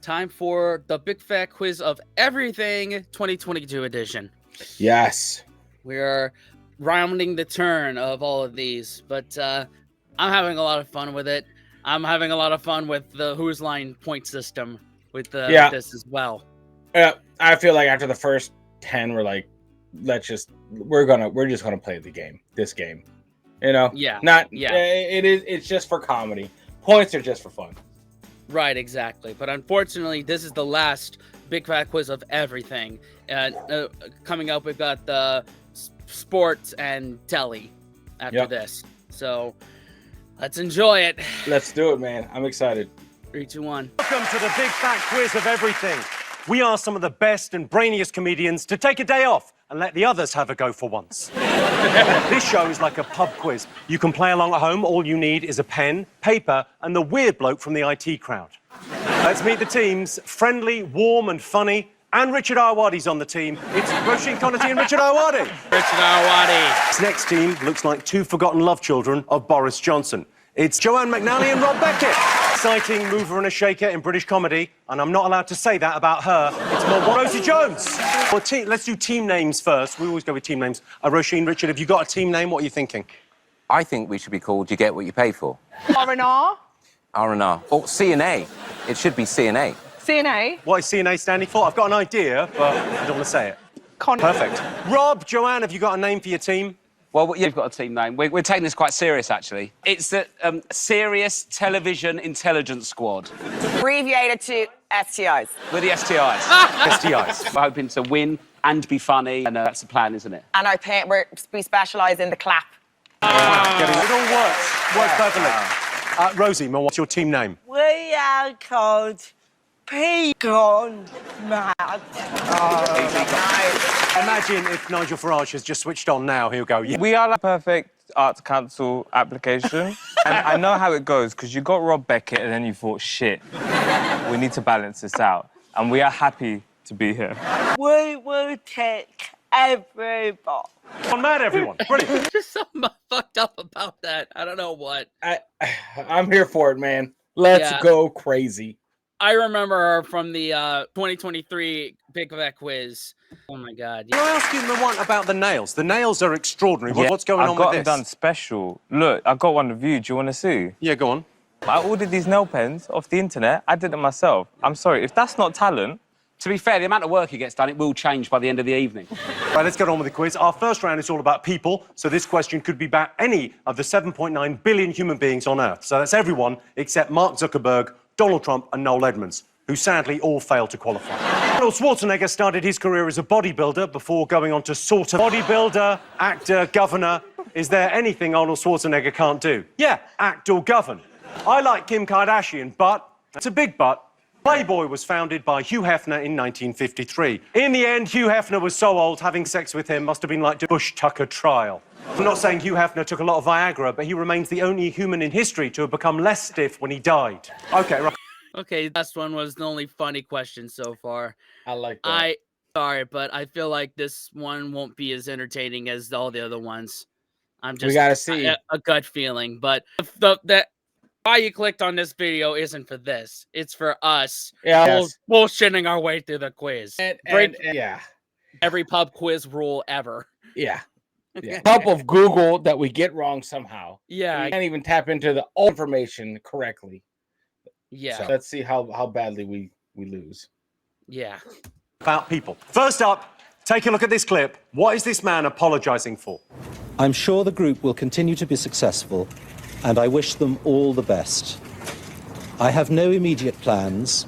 Time for the Big Fat Quiz of Everything 2022 edition. Yes. We are rounding the turn of all of these, but I'm having a lot of fun with it. I'm having a lot of fun with the Who's Line point system with this as well. Yeah, I feel like after the first 10, we're like, we're just gonna play this game. You know? Yeah. It's just for comedy. Points are just for fun. Right, exactly. But unfortunately, this is the last Big Fat Quiz of everything. Coming up, we've got the sports and telly after this. So let's enjoy it. Let's do it, man. I'm excited. 3, 2, 1. Welcome to the Big Fat Quiz of everything. We are some of the best and brainiest comedians to take a day off and let the others have a go for once. This show is like a pub quiz. You can play along at home. All you need is a pen, paper, and the weird bloke from the IT crowd. Let's meet the teams. Friendly, warm, and funny. And Richard Arwadi's on the team. It's Roisin Connerty and Richard Arwadi. Richard Arwadi. This next team looks like two forgotten love children of Boris Johnson. It's Joanne McNally and Rob Beckett. Exciting mover and a shaker in British comedy, and I'm not allowed to say that about her. It's more Rosie Jones. Well, let's do team names first. We always go with team names. Roisin, Richard, have you got a team name? What are you thinking? I think we should be called You Get What You Pay For. R&R. R&R. Or C&A. It should be C&A. C&A. What is C&A standing for? I've got an idea, but I don't want to say it. Perfect. Rob, Joanne, have you got a name for your team? Well, you've got a team name. We're taking this quite serious, actually. It's the Serious Television Intelligence Squad. Abbreviated to STIs. We're the STIs. STIs. We're hoping to win and be funny, and that's the plan, isn't it? And we specialise in the clap. It all works perfectly. Rosie, what's your team name? We are called Pecan Mad. Imagine if Nigel Farage has just switched on now, he'll go, yeah. We are like perfect Arts Council application. And I know how it goes, because you got Rob Beckett and then you thought, shit, we need to balance this out. And we are happy to be here. We will take everybody. On mad, everyone. Brilliant. There's just something fucked up about that. I don't know what. I'm here for it, man. Let's go crazy. I remember her from the 2023 Big Fat Quiz. Oh my God! Can I ask you the one about the nails? The nails are extraordinary. Yeah, what's going on with this? I got them done special. Look, I got one of you. Do you want to see? Yeah, go on. I ordered these nail pens off the internet. I did it myself. I'm sorry, if that's not talent. To be fair, the amount of work he gets done, it will change by the end of the evening. Right, let's get on with the quiz. Our first round is all about people, so this question could be about any of the 7.9 billion human beings on Earth. So that's everyone except Mark Zuckerberg, Donald Trump and Noel Edmonds, who sadly all failed to qualify. Arnold Schwarzenegger started his career as a bodybuilder before going on to sort of bodybuilder, actor, governor. Is there anything Arnold Schwarzenegger can't do? Yeah, act or govern. I like Kim Kardashian, but, it's a big but, Playboy was founded by Hugh Hefner in 1953. In the end, Hugh Hefner was so old, having sex with him must have been like the Bush Tucker trial. I'm not saying Hugh Hefner took a lot of Viagra, but he remains the only human in history to have become less stiff when he died. Okay, right. Okay, last one was the only funny question so far. I like that. Sorry, but I feel like this one won't be as entertaining as all the other ones. We gotta see. A gut feeling, but why you clicked on this video isn't for this. It's for us bullshitting our way through the quiz. Every pub quiz rule ever. Yeah. Help of Google that we get wrong somehow. Yeah. We can't even tap into the information correctly. Yeah. So let's see how badly we lose. Yeah. About people. First up, take a look at this clip. What is this man apologising for? I'm sure the group will continue to be successful, and I wish them all the best. I have no immediate plans.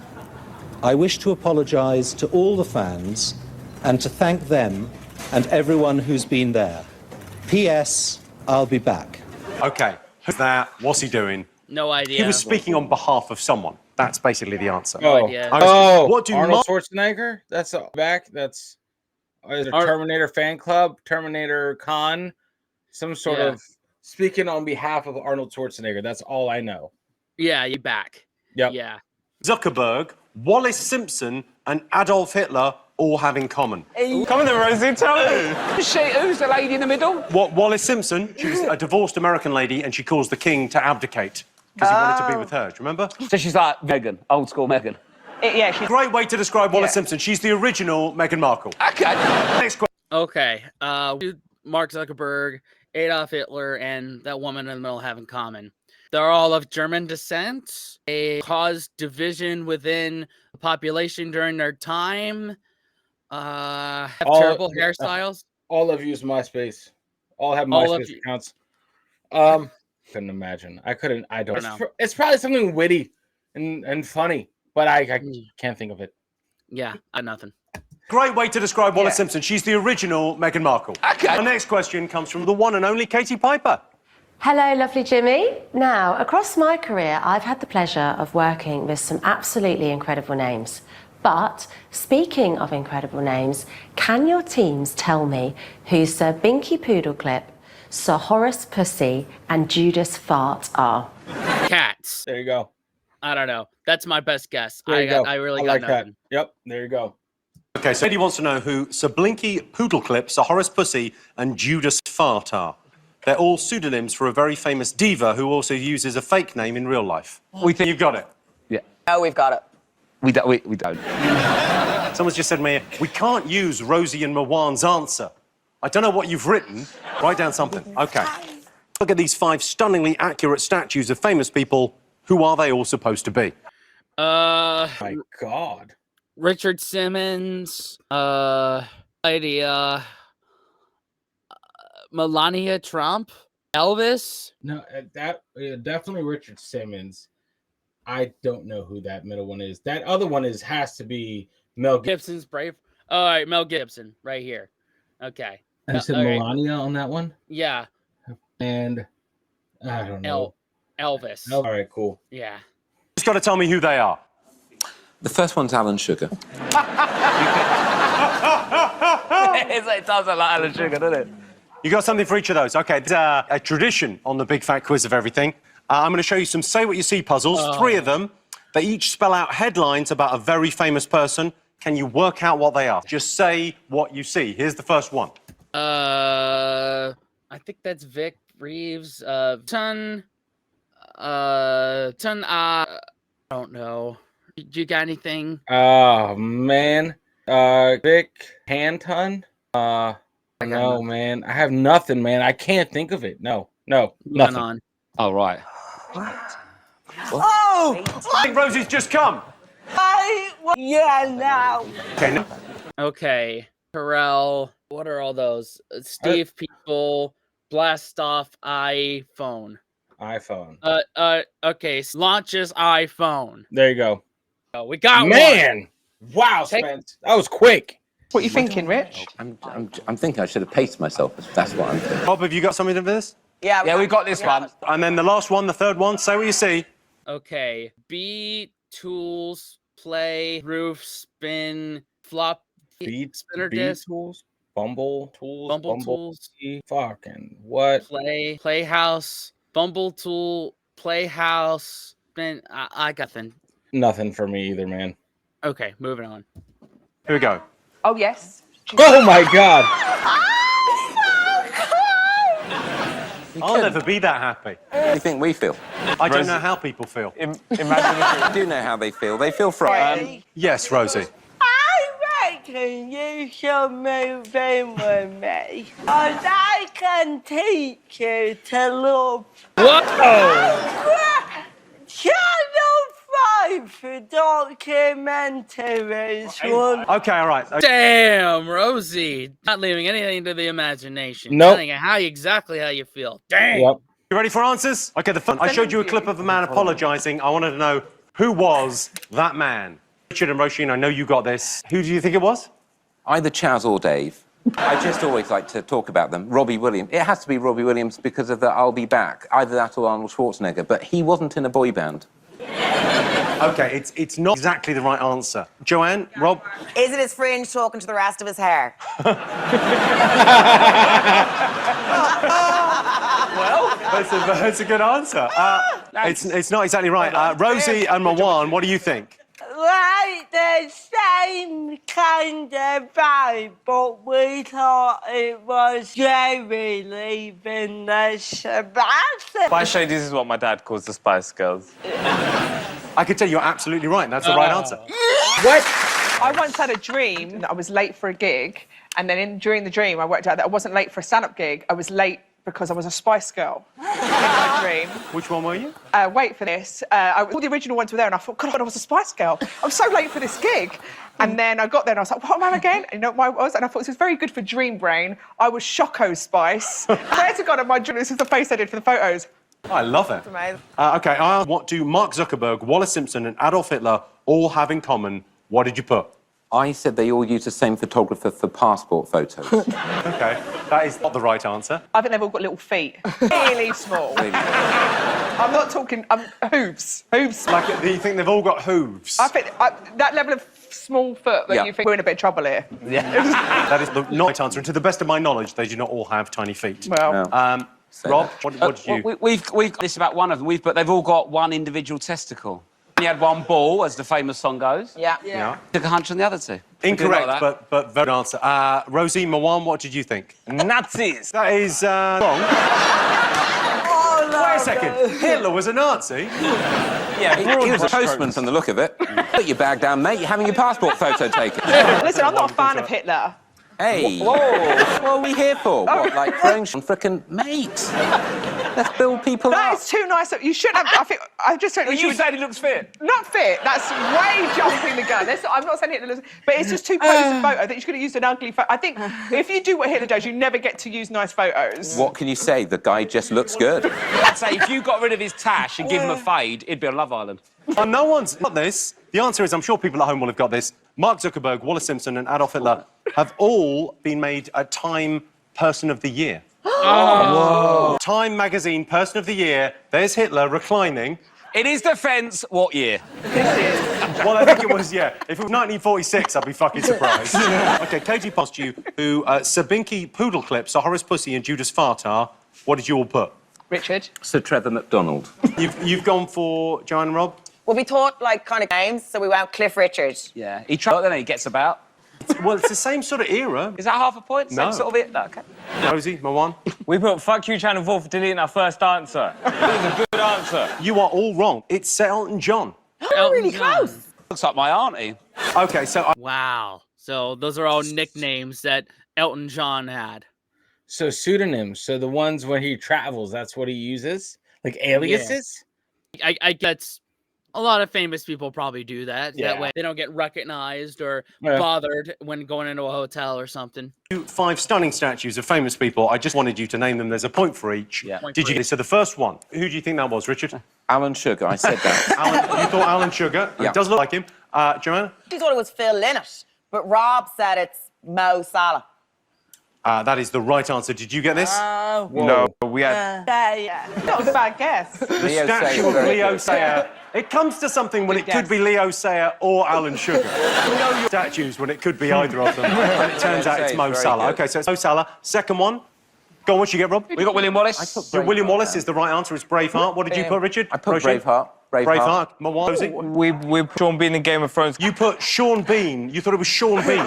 I wish to apologise to all the fans and to thank them and everyone who's been there. P.S. I'll be back. OK, who's that? What's he doing? No idea. He was speaking on behalf of someone. That's basically the answer. No idea. What do Arnold Schwarzenegger? That's back. That's Terminator fan club, Terminator Con, some sort of speaking on behalf of Arnold Schwarzenegger. That's all I know. Yeah, you're back. Yep. Yeah. Zuckerberg, Wallace Simpson, and Adolf Hitler all have in common. Come on then, Rosie, tell me. Who's the lady in the middle? What, Wallace Simpson? She was a divorced American lady, and she calls the king to abdicate because he wanted to be with her. Do you remember? So she's like Meghan, old school Meghan. Yeah, she's... Great way to describe Wallace Yeah. Simpson. She's the original Meghan Markle. Okay. Next question. Okay. Mark Zuckerberg, Adolf Hitler, and that woman in the middle have in common. They're all of German descent. They caused division within the population during their time. Have terrible hairstyles. All have used MySpace. All have All of MySpace you- accounts. Couldn't imagine. I don't know. It's probably something witty and funny, but I can't think of it. Yeah, nothing. Great way to describe Wallace Yeah. Simpson. She's the original Meghan Markle. Okay. Our next question comes from the one and only Katie Piper. Hello, lovely Jimmy. Now, across my career, I've had the pleasure of working with some absolutely incredible names. But speaking of incredible names, can your teams tell me who Sir Binky Poodleclip, Sir Horace Pussy, and Judas Fart are? Cats. There you go. I don't know. That's my best guess. There you go. I really I got like nothing. that. Yep. There you go. Okay, so Katie wants to know who Sir Blinky Poodleclip, Sir Horace Pussy, and Judas Fart are. They're all pseudonyms for a very famous diva who also uses a fake name in real life. We think you've got it. Yeah. No, we've got it. We don't. Someone's just said to me, we can't use Rosie and Mawan's answer. I don't know what you've written. Write down something. Okay. Look at these 5 stunningly accurate statues of famous people. Who are they all supposed to be? My God. Richard Simmons, Melania Trump, Elvis. No, definitely Richard Simmons. I don't know who that middle one is. That other one has to be Mel Gibson. Gibson's Brave. All right, Mel Gibson, right here. Okay. You said okay. Melania on that one? Yeah. And I don't know. Elvis. All right, cool. Yeah. Just got to tell me who they are. The first one's Alan Sugar. It sounds like Alan Sugar, doesn't it? You got something for each of those. Okay, there's a tradition on the Big Fat Quiz of Everything. I'm going to show you some Say What You See puzzles, 3 of them. They each spell out headlines about a very famous person. Can you work out what they are? Just say what you see. Here's the first one. I think that's Vic Reeves. I don't know. Do you got anything? Oh man. Vic Hanton. No, man. I have nothing, man. I can't think of it. No, nothing. On. Oh, right. Oh! I think Rosie's just come. Yeah, now. Okay, no. Okay. Terrell. What are all those? Steve People. Blast off iPhone. Okay. Launches iPhone. There you go. Oh, we got Man. Wow, Spence. That was quick. What are you thinking, Rich? I'm thinking I should have paced myself. That's what I'm thinking. Bob, have you got something for this? Yeah, We got this one. And then the last one, the third one, Say What You See. Okay. Beat, tools, play, roof, spin, flop, spinner disc, tools, Bumble tools, fucking what? playhouse, Bumble tool, playhouse, spin. I got them. Nothing for me either, man. Okay, moving on. Here we go. Oh, yes. Oh my God. I'll never be that happy. What do you think we feel? I don't know how people feel. Imagine I do know how they feel. They feel frightened. Yes, Rosie. I reckon you should move in with me. And I can teach you to love Whoa! Channel 5 for documentaries. Okay, all right. Damn, Rosie. Not leaving anything to the imagination. Nope. Telling you exactly how you feel. Damn. Yep. You ready for answers? Okay, I showed you a clip of a man apologising. I wanted to know who was that man. Richard and Roisin, I know you got this. Who do you think it was? Either Chaz or Dave. I just always like to talk about them. Robbie Williams. It has to be Robbie Williams because of the I'll Be Back. Either that or Arnold Schwarzenegger. But he wasn't in a boy band. Okay, it's not exactly the right answer. Joanne, Rob? Is it his fringe talking to the rest of his hair? Well, that's a good answer. It's not exactly right. Rosie and Mawan, what do you think? Like the same kind of vibe, but we thought it was Jerry leaving the Sebastian. If I show you, this is what my dad calls the Spice Girls. I can tell you're absolutely right. That's the right answer. What? I once had a dream that I was late for a gig, and then during the dream, I worked out that I wasn't late for a stand-up gig. I was late because I was a Spice Girl in my dream. Which one were you? Wait for this. All the original ones were there, and I thought, God, I was a Spice Girl. I'm so late for this gig. And then I got there, and I was like, what am I again? And you know what I was? And I thought this was very good for Dream Brain. I was Choco Spice. Swear to God, on my dream, this is the face I did for the photos. I love it. Amazing. Okay, what do Mark Zuckerberg, Wallace Simpson, and Adolf Hitler all have in common? What did you put? I said they all use the same photographer for passport photos. Okay, that is not the right answer. I think they've all got little feet. Really small. Really. I'm not talking hooves. Hooves. Like, do you think they've all got hooves? I think that level of small foot that you think we're in a bit of trouble here. Yeah. That is the right answer. And to the best of my knowledge, they do not all have tiny feet. Well, Rob, what did you... We've this is about one of them, but they've all got one individual testicle. You had one ball, as the famous song goes. Yeah. Took a hunch on the other two. Incorrect, but very good answer. Rosie, Mawan, what did you think? Nazis. That is wrong. Wait a second. Hitler was a Nazi? Yeah, he was a postman from the look of it. Put your bag down, mate. You're having your passport photo taken. listen, I'm not a fan of Hitler. Hey, whoa. What are we here for? What, like throwing frickin' mates? Let's build people That up. is too nice. You shouldn't have. I just think You said he looks fit. not fit. That's way jumping the gun. I'm not saying Hitler looks, but it's just too close a photo. I think you should have used an ugly photo. I think if you do what Hitler does, you never get to use nice photos. What can you say? The guy just looks good. I'd say if you got rid of his tash and give him a fade, it'd be on Love Island. Oh, no one's got this. The answer is, I'm sure people at home will have got this. Mark Zuckerberg, Wallace Simpson, and Adolf Hitler have all been made a Time Person of the Year. Whoa. Time magazine Person of the Year. There's Hitler reclining. In his defence, what year? Well, I think it was, yeah. If it was 1946, I'd be fucking surprised. OK, Katie passed you, who Sabinky Poodle Clip, Horace Pussy, and Judas Fart are. What did you all put? Richard. Sir Trevor McDonald. You've gone for Joanne and Rob? Well, we thought, like, kind of names, so we went Cliff Richard. Yeah. He tried, then he gets about. Well, it's the same sort of era. Is that half a point? No. Same sort of it? Okay. Rosie, Mawan? We put fuck you, Channel 4, for deleting our first answer. It was a good answer. You are all wrong. It's Sir Elton John. Oh, really close. Looks like my auntie. OK, so... Wow. So those are all nicknames that Elton John had. So pseudonyms. So the ones when he travels, that's what he uses? Like aliases? Yeah. I guess a lot of famous people probably do that. Yeah. That way they don't get recognized or bothered when going into a hotel or something. 5 stunning statues of famous people. I just wanted you to name them. There's a point for each. Yeah. Did you? So the first one. Who do you think that was, Richard? Alan Sugar, I said that. Alan, you thought Alan Sugar? Yeah. It does look like him. Joanna? She thought it was Phil Lynott, but Rob said it's Mo Salah. That is the right answer. Did you get this? No, we had... Yeah. That was a bad guess. Leo Statue Sayer, of very Leo good. Sayer. It comes to something when it could be Leo Sayer or Alan Sugar. You know your statues when it could be either of them. And it turns out it's Mo Very Salah. good. OK, so it's Mo Salah. Second one. Go on, what you get, Rob? We got William Wallace. William Wallace is the right answer. It's Braveheart. What did you put, Richard? I put Roisin? Braveheart. Braveheart. Mawan? Rosie? We put Sean Bean in Game of Thrones. You put Sean Bean. You thought it was Sean Bean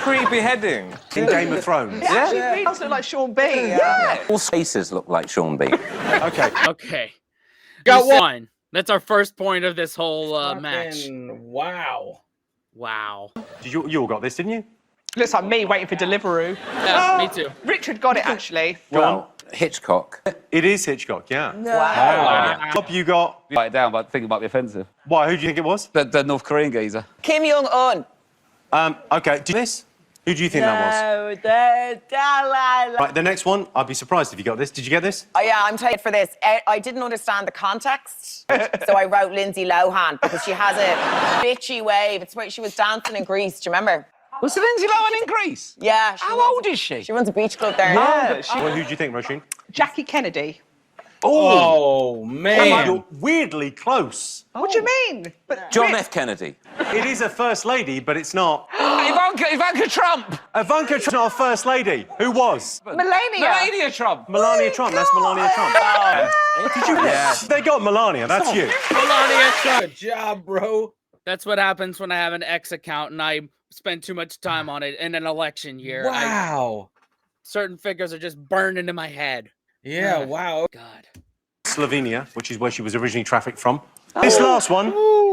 Pre-beheading. in Game of Thrones. Actually, he does look like Sean Bean. All faces look like Sean Bean. OK. Okay. Got one. That's our first point of this whole match. Wow. Wow. You all got this, didn't you? Looks like me waiting for Deliveroo. Yeah, me too. Richard got it, actually. Well, Hitchcock. It is Hitchcock, yeah. Wow. Rob, you got... Write it down, but I think it might be offensive. Why, who do you think it was? The North Korean geezer. Kim Jong-un. OK, do you this? Who do you think that No, the Dalai was? Right, the next one, I'd be surprised if you got this. Did you get this? Oh, yeah, I'm taking it for this. I didn't understand the context, so I wrote Lindsay Lohan because she has a bitchy wave. It's where she was dancing in Greece, do you remember? Was Lindsay Lohan in Greece? Yeah. How old is she? She runs a beach club there. Well, who do you think, Roisin? Jackie Kennedy. Oh, man. You're weirdly close. What do you mean? But John F. Kennedy. It is a first lady, but it's not. Ivanka Trump. Ivanka Trump's not a first lady. Who was? Melania. Trump. Melania Trump. That's Melania Trump. Did you? Yeah. They got Melania. That's you. Melania Trump. Good job, bro. That's what happens when I have an X account and I spend too much time on it in an election year. Wow. Certain figures are just burned into my head. Yeah, wow. God. Slovenia, which is where she was originally trafficked from. This last one,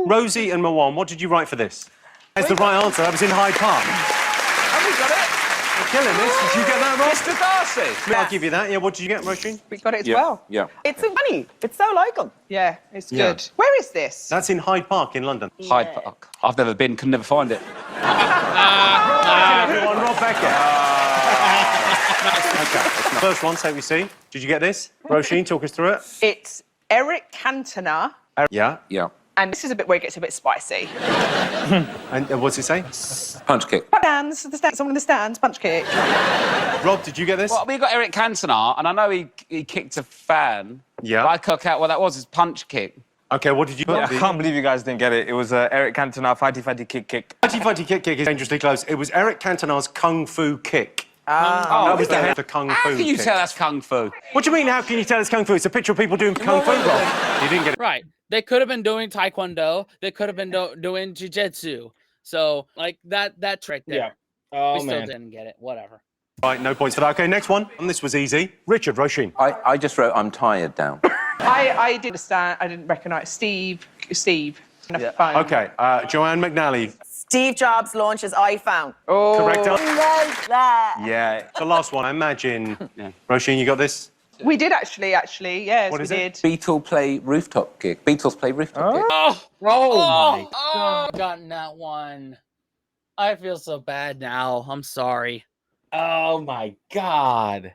Rosie and Mawan, what did you write for this? That's the right answer. That was in Hyde Park. Have we got it? You're killing this. Did you get that, Ross? Mr. Darcy. I'll give you that. Yeah, what did you get, Roisin? We got it as well. Yeah. It's so funny. It's so like him. Yeah, it's Yeah. good. Where is this? That's in Hyde Park in London. Hyde Park. I've never been, can never find it. Everyone, Rob Beckett. Okay. First one, say we see. Did you get this? Roisin, talk us through it. It's Eric Cantona. Yeah. Yeah. And this is a bit where it gets a bit spicy. And what's it say? Punch kick. Stands, someone in the stands, punch kick. Rob, did you get this? Well, we got Eric Cantona, and I know he kicked a fan. Yeah. But I can't work out what that was. It's punch kick. Okay, what did you I get? can't believe you guys didn't get it. It was Eric Cantona, fighty kick. Fighty kick is dangerously close. It was Eric Cantona's kung fu kick. Oh, That was the head of the kung fu how can you kick. tell that's kung fu? What do you mean, how can you tell it's kung fu? It's a picture of people doing kung fu, Rob. You didn't get it. Right. They could have been doing taekwondo. They could have been doing jiu-jitsu. So, like, that trick there. Yeah. Oh, we still man. didn't get it. Whatever. Right, no points for that. Okay, next one. And this was easy. Richard, Roisin. I just wrote I'm tired down. I didn't understand. I didn't recognise Steve. Yeah. Phone. Okay, Joanne McNally. Steve Jobs launches iPhone. Oh. Correct answer. Like that. Yeah. The last one, I imagine. Roisin, you got this? We did actually. Yes, What we is it? did. Beatles play rooftop kick. Beatles play rooftop kick. I've gotten that one. I feel so bad now. I'm sorry. Oh my God.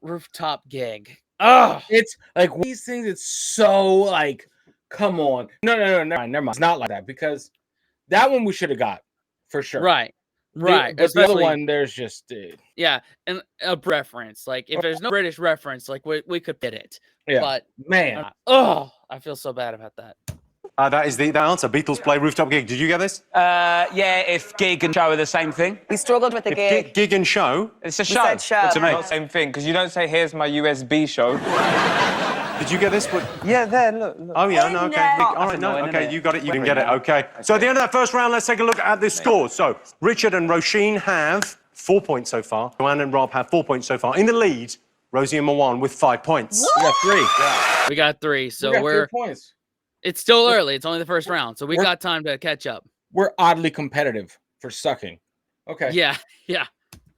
Rooftop gig. Oh, It's like these things, it's so like, come on. No, never mind. It's not like that because that one we should have got for sure. right. Right. But the other Especially- one, there's just, Yeah, and a reference. Like, if there's no British reference, like, we could get it. yeah. But, Man. I feel so bad about that. That is the answer. Beatles play rooftop gig. Did you get this? Yeah, if gig and show are the same thing. We struggled with the gig. Gig and show. It's a We show. said show. To me. Not the same thing, because you don't say, here's my USB show. Did you get this? Yeah, there, look. Oh, yeah, no, okay. no. All right, no, annoying, okay, isn't it? you got it, you didn't get it, okay. So at the end of that first round, let's take a look at this score. So Richard and Roisin have 4 points so far. Joanne and Rob have 4 points so far. In the lead, Rosie and Mawan with 5 points. We got 3. We got 3, so We got 3 we're... points. It's still early. It's only the first round, so we got time to catch up. We're oddly competitive for sucking. Okay. Yeah.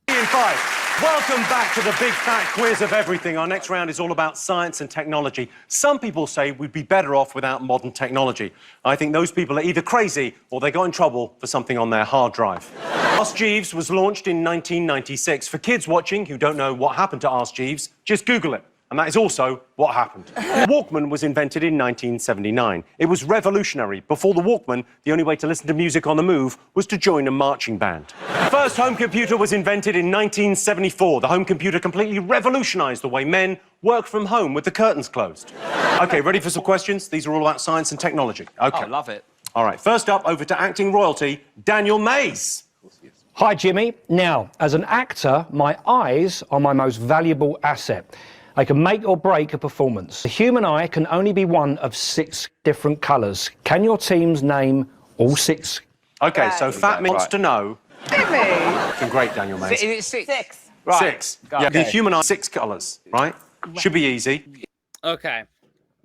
5. Welcome back to the big fat quiz of everything. Our next round is all about science and technology. Some people say we'd be better off without modern technology. I think those people are either crazy or they got in trouble for something on their hard drive. Ask Jeeves was launched in 1996. For kids watching who don't know what happened to Ask Jeeves, just Google it. And that is also what happened. The Walkman was invented in 1979. It was revolutionary. Before the Walkman, the only way to listen to music on the move was to join a marching band. The first home computer was invented in 1974. The home computer completely revolutionized the way men work from home with the curtains closed. Okay, ready for some questions? These are all about science and technology. Okay. Oh, love it. All right, first up, over to acting royalty, Daniel Mays. Hi, Jimmy. Now, as an actor, my eyes are my most valuable asset. They can make or break a performance. The human eye can only be one of 6 different colours. Can your teams name all 6? Okay, so Fat wants Right. to know. Jimmy. Been great, Daniel Mays. Is it 6? 6. Right. 6. Yeah, the human eye, 6 colours, right? Should be easy. Okay.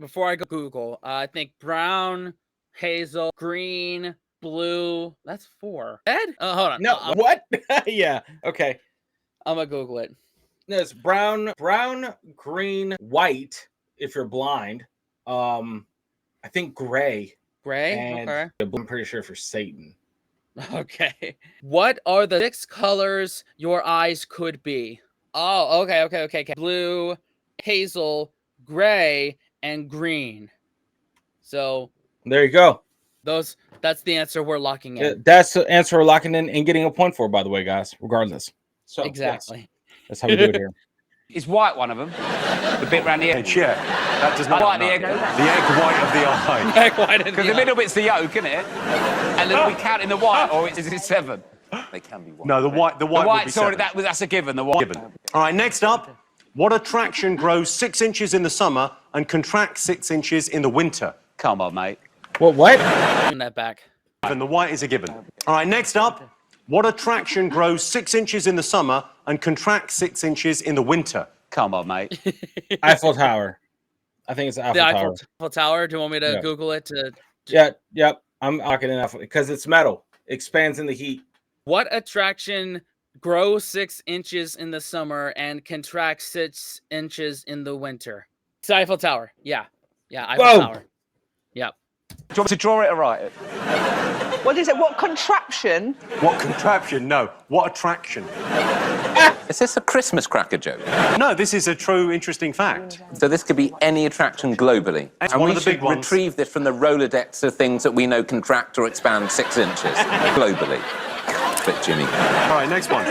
Before I go Google, I think brown, hazel, green, blue. That's 4. Red? Oh, hold on. No, what? Yeah. Okay. I'm gonna Google it. No, it's brown, green, white. If you're blind, I think gray. Gray. And Okay. I'm pretty sure for Satan. Okay. What are the 6 colors your eyes could be? Oh, okay. Blue, hazel, gray, and green. So There you go. that's the answer we're locking in. That's the answer we're locking in and getting a point for, by the way, guys. Regardless. So yes, Exactly. that's how we do it here. Is white one of them? The bit round the edge. Yeah, that does not. White, the egg. The egg white of the eye. Heck, why didn't Because the you- middle bit's the yolk, isn't it? And then we count in the white, or is it 7? They can be white. No, the white. The The white. would be white's already, 7. that's a given, the white. Given. All right, next up. What attraction grows 6 inches in the summer and contracts 6 inches in the winter? Come on, mate. What? Bring that back. And the white is a given. All right, next up. What attraction grows 6 inches in the summer and contracts 6 inches in the winter? Come on, mate. Eiffel Tower. I think it's the Eiffel The Tower. Eiffel Tower. Do you want me to Yeah. Google it? Yep. I'm locking it up because it's metal. It expands in the heat. What attraction grows 6 inches in the summer and contracts 6 inches in the winter? It's the Eiffel Tower. Yeah, Eiffel Tower. Yep. Do you want me to draw it or write it? What is it? What contraption? What contraption? No. What attraction? Is this a Christmas cracker joke? No, this is a true, interesting fact. So this could be any attraction globally. It's and one we of the should big ones. retrieve this from the Rolodex of things that we know contract or expand 6 inches globally. But Jimmy. All right, next one.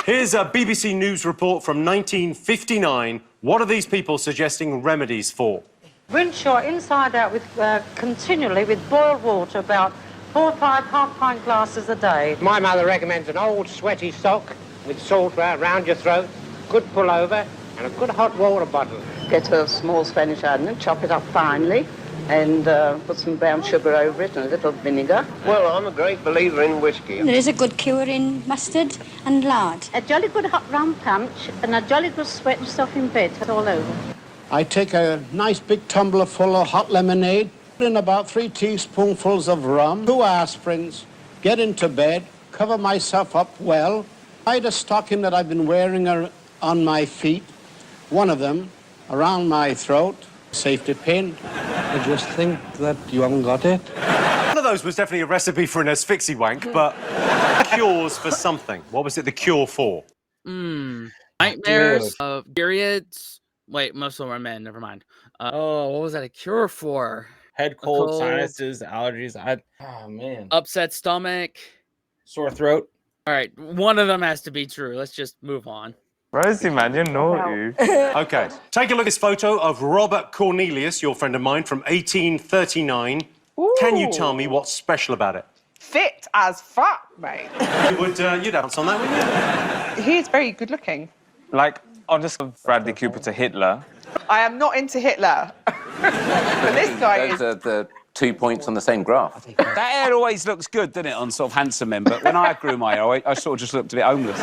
Here's a BBC News report from 1959. What are these people suggesting remedies for? Rinse your inside out with continually with boiled water, about 4 or 5 half-pint glasses a day. My mother recommends an old sweaty sock with salt round your throat, good pullover, and a good hot water bottle. Get a small Spanish onion, chop it up finely, and put some brown sugar over it and a little vinegar. Well, I'm a great believer in whiskey. There is a good cure in mustard and lard. A jolly good hot rum punch and a jolly good sweat and stuff in bed. It's all over. I take a nice big tumbler full of hot lemonade, put in about 3 teaspoonfuls of rum, 2 aspirins, get into bed, cover myself up well, hide a stocking that I've been wearing on my feet, one of them around my throat, safety pin. I just think that you haven't got it. One of those was definitely a recipe for an asphyxie wank, but cures for something. What was it the cure for? Nightmares, periods. Wait, most of them are men. Never mind. What was that a cure for? Head cold, sinuses, allergies. Oh man. Upset stomach, sore throat. All right, one of them has to be true. Let's just move on. Rosie, man, you're naughty. OK, take a look at this photo of Robert Cornelius, your friend of mine, from 1839. Ooh. Can you tell me what's special about it? Fit as fuck, mate. You'd dance on that, wouldn't you? He is very good looking. Like, I'll just give Bradley Cooper to Hitler. I am not into Hitler. But this guy Those are the 2 points on the same graph. That hair always looks good, doesn't it, on sort of handsome men? But when I grew my hair, I sort of just looked a bit homeless.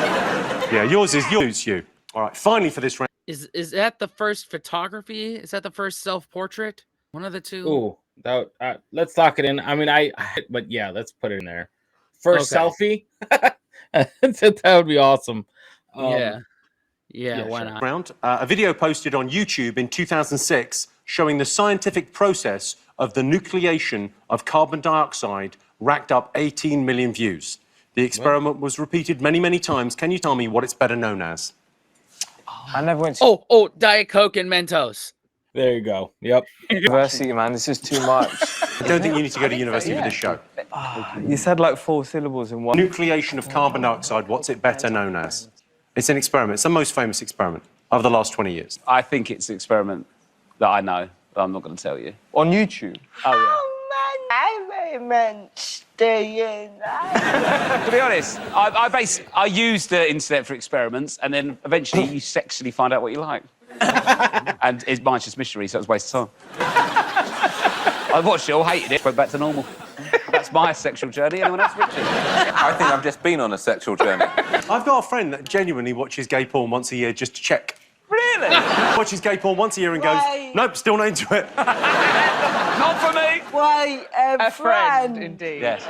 Yeah, yours is you. All right, finally for this round. Is that the first photography? Is that the first self-portrait? One of the two. Ooh, let's lock it in. I mean, but yeah, let's put it in there. First selfie. That would be awesome. Yeah, why not? Round. A video posted on YouTube in 2006 showing the scientific process of the nucleation of carbon dioxide racked up 18 million views. The experiment was repeated many, many times. Can you tell me what it's better known as? I never went to... Oh, Diet Coke and Mentos. There you go. Yep. University, man, this is too much. I don't think you need to go to university for this show. You said like 4 syllables in one. Nucleation of carbon dioxide, what's it better known as? It's an experiment. It's the most famous experiment of the last 20 years. I think it's an experiment that I know, but I'm not going to tell you. On YouTube? Oh, yeah. I meant do you know? To be honest, I use the internet for experiments, and then eventually you sexually find out what you like. And mine's just mystery, so it's a waste of time. I watched it all, hated it, went back to normal. That's my sexual journey. Anyone else, Richard? I think I've just been on a sexual journey. I've got a friend that genuinely watches gay porn once a year just to check. Really? Watches gay porn once a year and goes, nope, still not into it. Not for me. Wait, a friend. Indeed. Yes.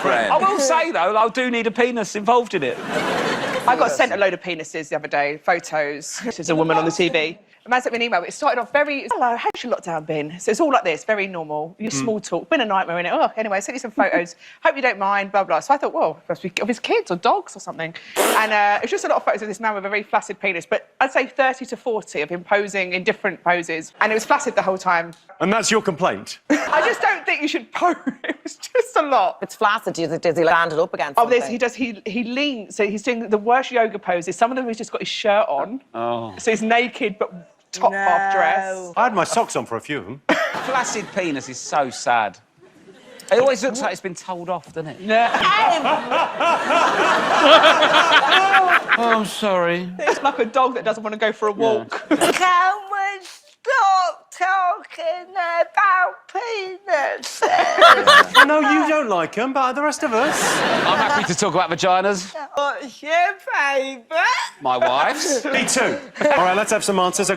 Friend. I will say, though, I do need a penis involved in it. I got sent a load of penises the other day, photos. There's a woman on the TV. A man sent me an email, but it started off very, hello, how's your lockdown been? So it's all like this, very normal. Your small talk, been a nightmare, innit? Oh, anyway, I sent you some photos. Hope you don't mind, blah, blah. So I thought, well, must be of his kids or dogs or something. And it was just a lot of photos of this man with a very flaccid penis, but I'd say 30 to 40 of him posing in different poses. And it was flaccid the whole time. And that's your complaint? I just don't think you should pose. It was just a lot. It's flaccid. Does he land it up against Oh, something? he does. He leans. So he's doing the worst yoga poses. Some of them he's just got his shirt on. Oh. So he's naked but top half dress. I had my socks on for a few of them. Flaccid penis is so sad. It always looks like it's been told off, doesn't it? Oh, I'm sorry. It's like a dog that doesn't want to go for a walk. Can we stop talking about penises? I know you don't like them, but the rest of us... I'm happy to talk about vaginas. What's your favourite? My wife's. Me too. All right, let's have some answers.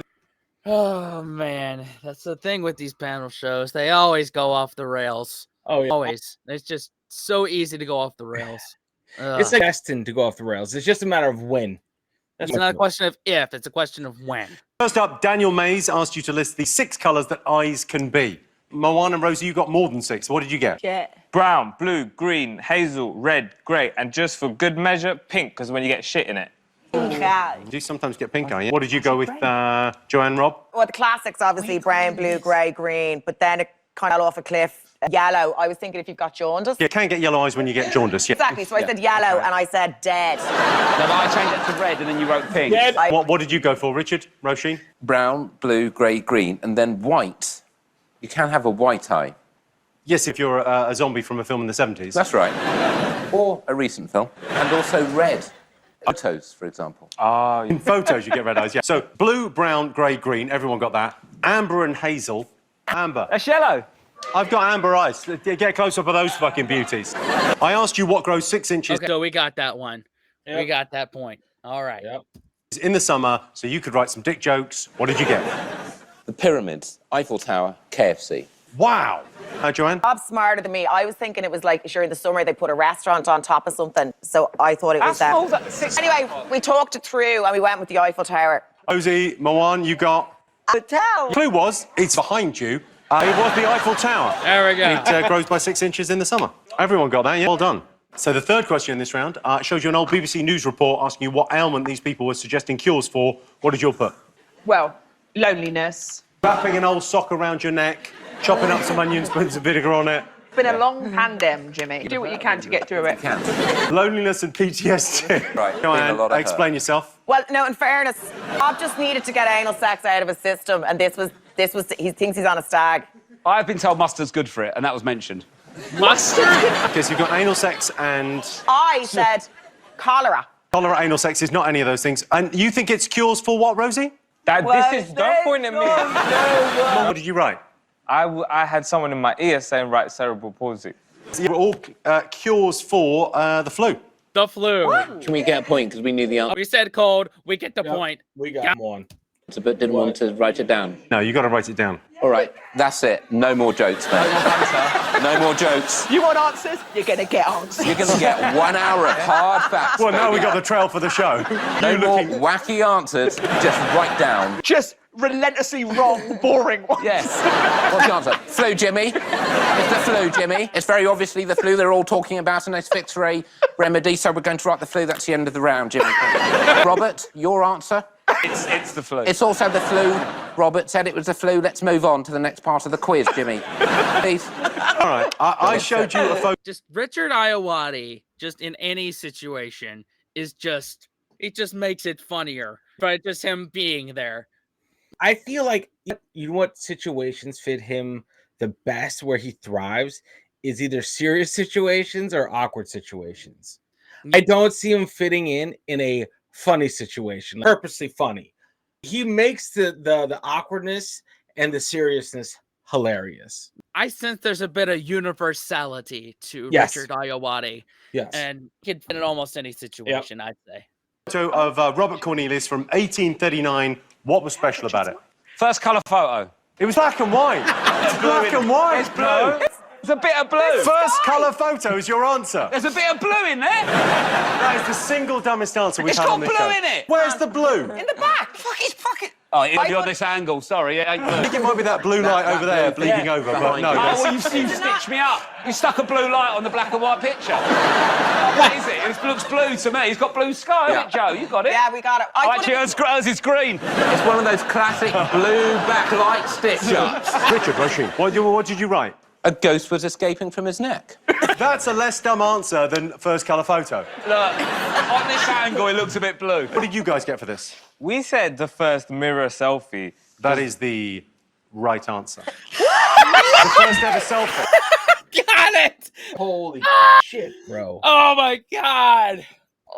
Oh man, that's the thing with these panel shows. They always go off the rails. Oh yeah, always. It's just so easy to go off the rails. It's like destined to go off the rails. It's just a matter of when. It's not a question of if; it's a question of when. First up, Daniel Mays asked you to list the 6 colours that eyes can be. Moana and Rosie, you got more than 6. What did you get? Yeah. Brown, blue, green, hazel, red, grey, and just for good measure, pink, because when you get shit in it. Pink eye. You do sometimes get pink eye. What did you go with, Joanne, Rob? Well, the classics, obviously, brown, blue, grey, green, but then it kind of fell off a cliff. Yellow. I was thinking if you've got jaundice. You can get yellow eyes when you get jaundice, yeah. Exactly, so I said yellow and I said dead. No, but I changed it to red and then you wrote pink. What did you go for, Richard? Roisin? Brown, blue, grey, green, and then white. You can have a white eye. Yes, if you're a zombie from a film in the 70s. That's right. Or a recent film. And also red. Photos, for example. In photos, you get red eyes, yeah. So, blue, brown, grey, green, everyone got that. Amber and hazel. Amber. That's yellow. I've got amber eyes. Get close up of those fucking beauties. I asked you what grows 6 inches. Okay, so we got that one. Yep. We got that point. All right. Yep. In the summer, so you could write some dick jokes. What did you get? The pyramids, Eiffel Tower, KFC. Wow. Joanne? Bob's smarter than me. I was thinking it was like, sure, in the summer they put a restaurant on top of something, so I thought it was Anyway, we talked it through and we went with the Eiffel Tower. Rosie, Moan, you got... The tower. The clue was, it's behind you. It was the Eiffel Tower. There we go. It grows by 6 inches in the summer. Everyone got that, yeah? Well done. So the third question in this round shows you an old BBC News report asking you what ailment these people were suggesting cures for. What did you all put? Well, loneliness. Wrapping an old sock around your neck, chopping up some onions, putting some vinegar on it. It's been a long pandem, Jimmy. You do what you can to get through it. Loneliness and PTSD. Right, Joanne, explain yourself. Well, no, in fairness, Bob just needed to get anal sex out of his system, and this was, he thinks he's on a stag. I've been told mustard's good for it, and that was mentioned. Mustard? Okay, so you've got anal sex and... I said cholera. Cholera, anal sex is not any of those things. And you think it's cures for what, Rosie? Don't point at me. What did you write? I had someone in my ear saying right cerebral palsy. So you were all cures for the flu. The flu. What? Can we get a point because we knew the answer? We said cold. We get the point. We got one. But didn't want to write it down. No, you got to write it down. All right, that's it. No more jokes, mate. No more jokes. You want answers? You're going to get answers. You're going to get 1 hour of hard facts. Well, now we got the trail for the show. No more wacky answers. Just write down. Just relentlessly wrong, boring ones. Yes. What's the answer? Flu, Jimmy. It's the flu, Jimmy. It's very obviously the flu they're all talking about, and it's fixed for a remedy, so we're going to write the flu. That's the end of the round, Jimmy. Robert, your answer? It's the flu. It's also the flu. Robert said it was the flu. Let's move on to the next part of the quiz, Jimmy. Please. All right, I showed you a photo. Just Richard Iowati, just in any situation, is just, it just makes it funnier. But just him being there. I feel like, you know what situations fit him the best, where he thrives, is either serious situations or awkward situations. I don't see him fitting in a funny situation, purposely funny. He makes the awkwardness and the seriousness hilarious. I sense there's a bit of universality to Yes. Richard Iowati. Yes. And he could fit in almost any situation, I'd say. Photo of Robert Cornelius from 1839. What was special about it? First colour photo. It was black and white. It's black and white. It's blue. There's a bit of blue. First colour photo is your answer. There's a bit of blue in there. That is the single dumbest answer we've It's had got on this blue show. in it. Where's the blue? In the back. Fucking. Oh, it'll be on this angle. Sorry, it ain't blue. I think it might be that blue light over there bleeding over, but no. Oh, that's- well, you've stitched me up. You stuck a blue light on the black and white picture. What is it? It looks blue to me. It's got blue sky, hasn't it, Joe? You got it? Yeah, we got it. Oh, actually, hers is green. It's one of those classic blue backlight stitch-ups. Richard, Roisin, what did you write? A ghost was escaping from his neck. That's a less dumb answer than first colour photo. Look, on this angle, it looks a bit blue. What did you guys get for this? We said the first mirror selfie. That is the right answer. The first ever selfie. Got it! Holy shit, bro. Oh my God!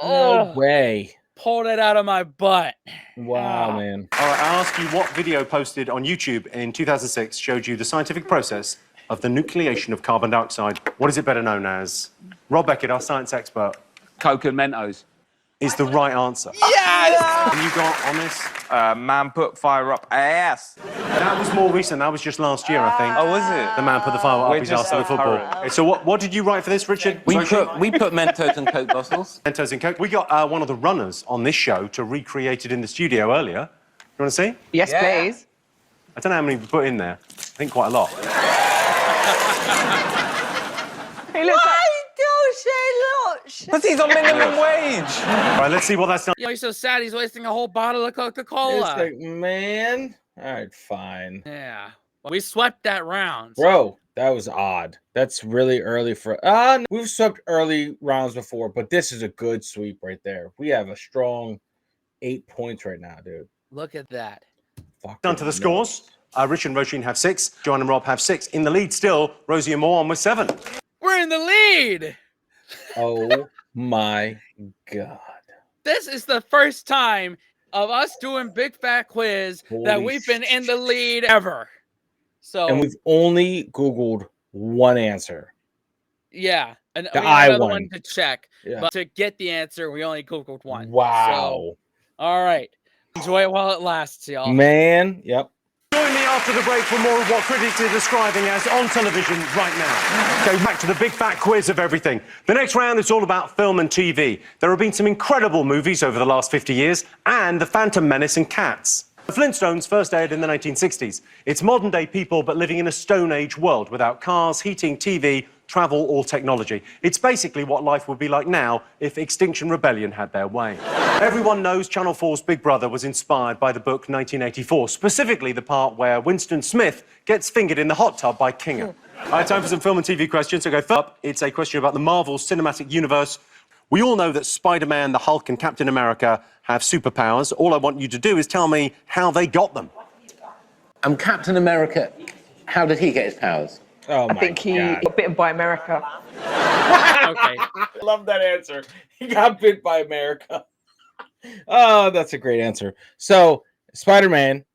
No way. Pulled it out of my butt. Wow, man. All right, I'll ask you what video posted on YouTube in 2006 showed you the scientific process of the nucleation of carbon dioxide. What is it better known as? Rob Beckett, our science expert. Coke and Mentos. is the right answer. Yes! And you got on this? Man put fire up ass. That was more recent. That was just last year, I think. Oh, was it? The man put the fire up We're his just ass in the so football. current. Okay, so what did you write for this, Richard? We put Mentos and Coke bottles. Mentos and Coke. We got one of the runners on this show to recreate it in the studio earlier. You want to see? Yes, please. I don't know how many we put in there. I think quite a lot. He looks like... Because he's on minimum wage. All right, let's see what that's done. He's so sad he's wasting a whole bottle of Coca-Cola. It's like, man. All right, fine. Yeah. Well, we swept that round. Bro, that was odd. That's really early for... we've swept early rounds before, but this is a good sweep right there. We have a strong 8 points right now, dude. Look at that. Down to the scores. Richard and Roisin have 6. Joanne and Rob have 6. In the lead still, Rosie and Moore on with 7. We're in the lead. Oh my God. This is the first time of us doing Big Fat Quiz that Holy we've been in the lead ever. So, And we've only Googled one answer. yeah. And The we have another I one to check. Yeah. But to get the answer, we only Googled one. Wow. So, all right. Enjoy it while it lasts, y'all. Man, yep. Join me after the break for more of what critics are describing as on television right now. Go back to the big fat quiz of everything. The next round is all about film and TV. There have been some incredible movies over the last 50 years, and The Phantom Menace and Cats. The Flintstones first aired in the 1960s. It's modern-day people, but living in a Stone Age world without cars, heating, TV, travel, or technology. It's basically what life would be like now if Extinction Rebellion had their way. Everyone knows Channel 4's Big Brother was inspired by the book 1984, specifically the part where Winston Smith gets fingered in the hot tub by Kinga. All right, time for some film and TV questions. So go first up. It's a question about the Marvel Cinematic Universe. We all know that Spider-Man, the Hulk, and Captain America have superpowers. All I want you to do is tell me how they got them. Captain America, how did he get his powers? Oh, I think he got bitten by America. Okay. I love that answer. He got bit by America. Oh, that's a great answer. So, Spider-Man,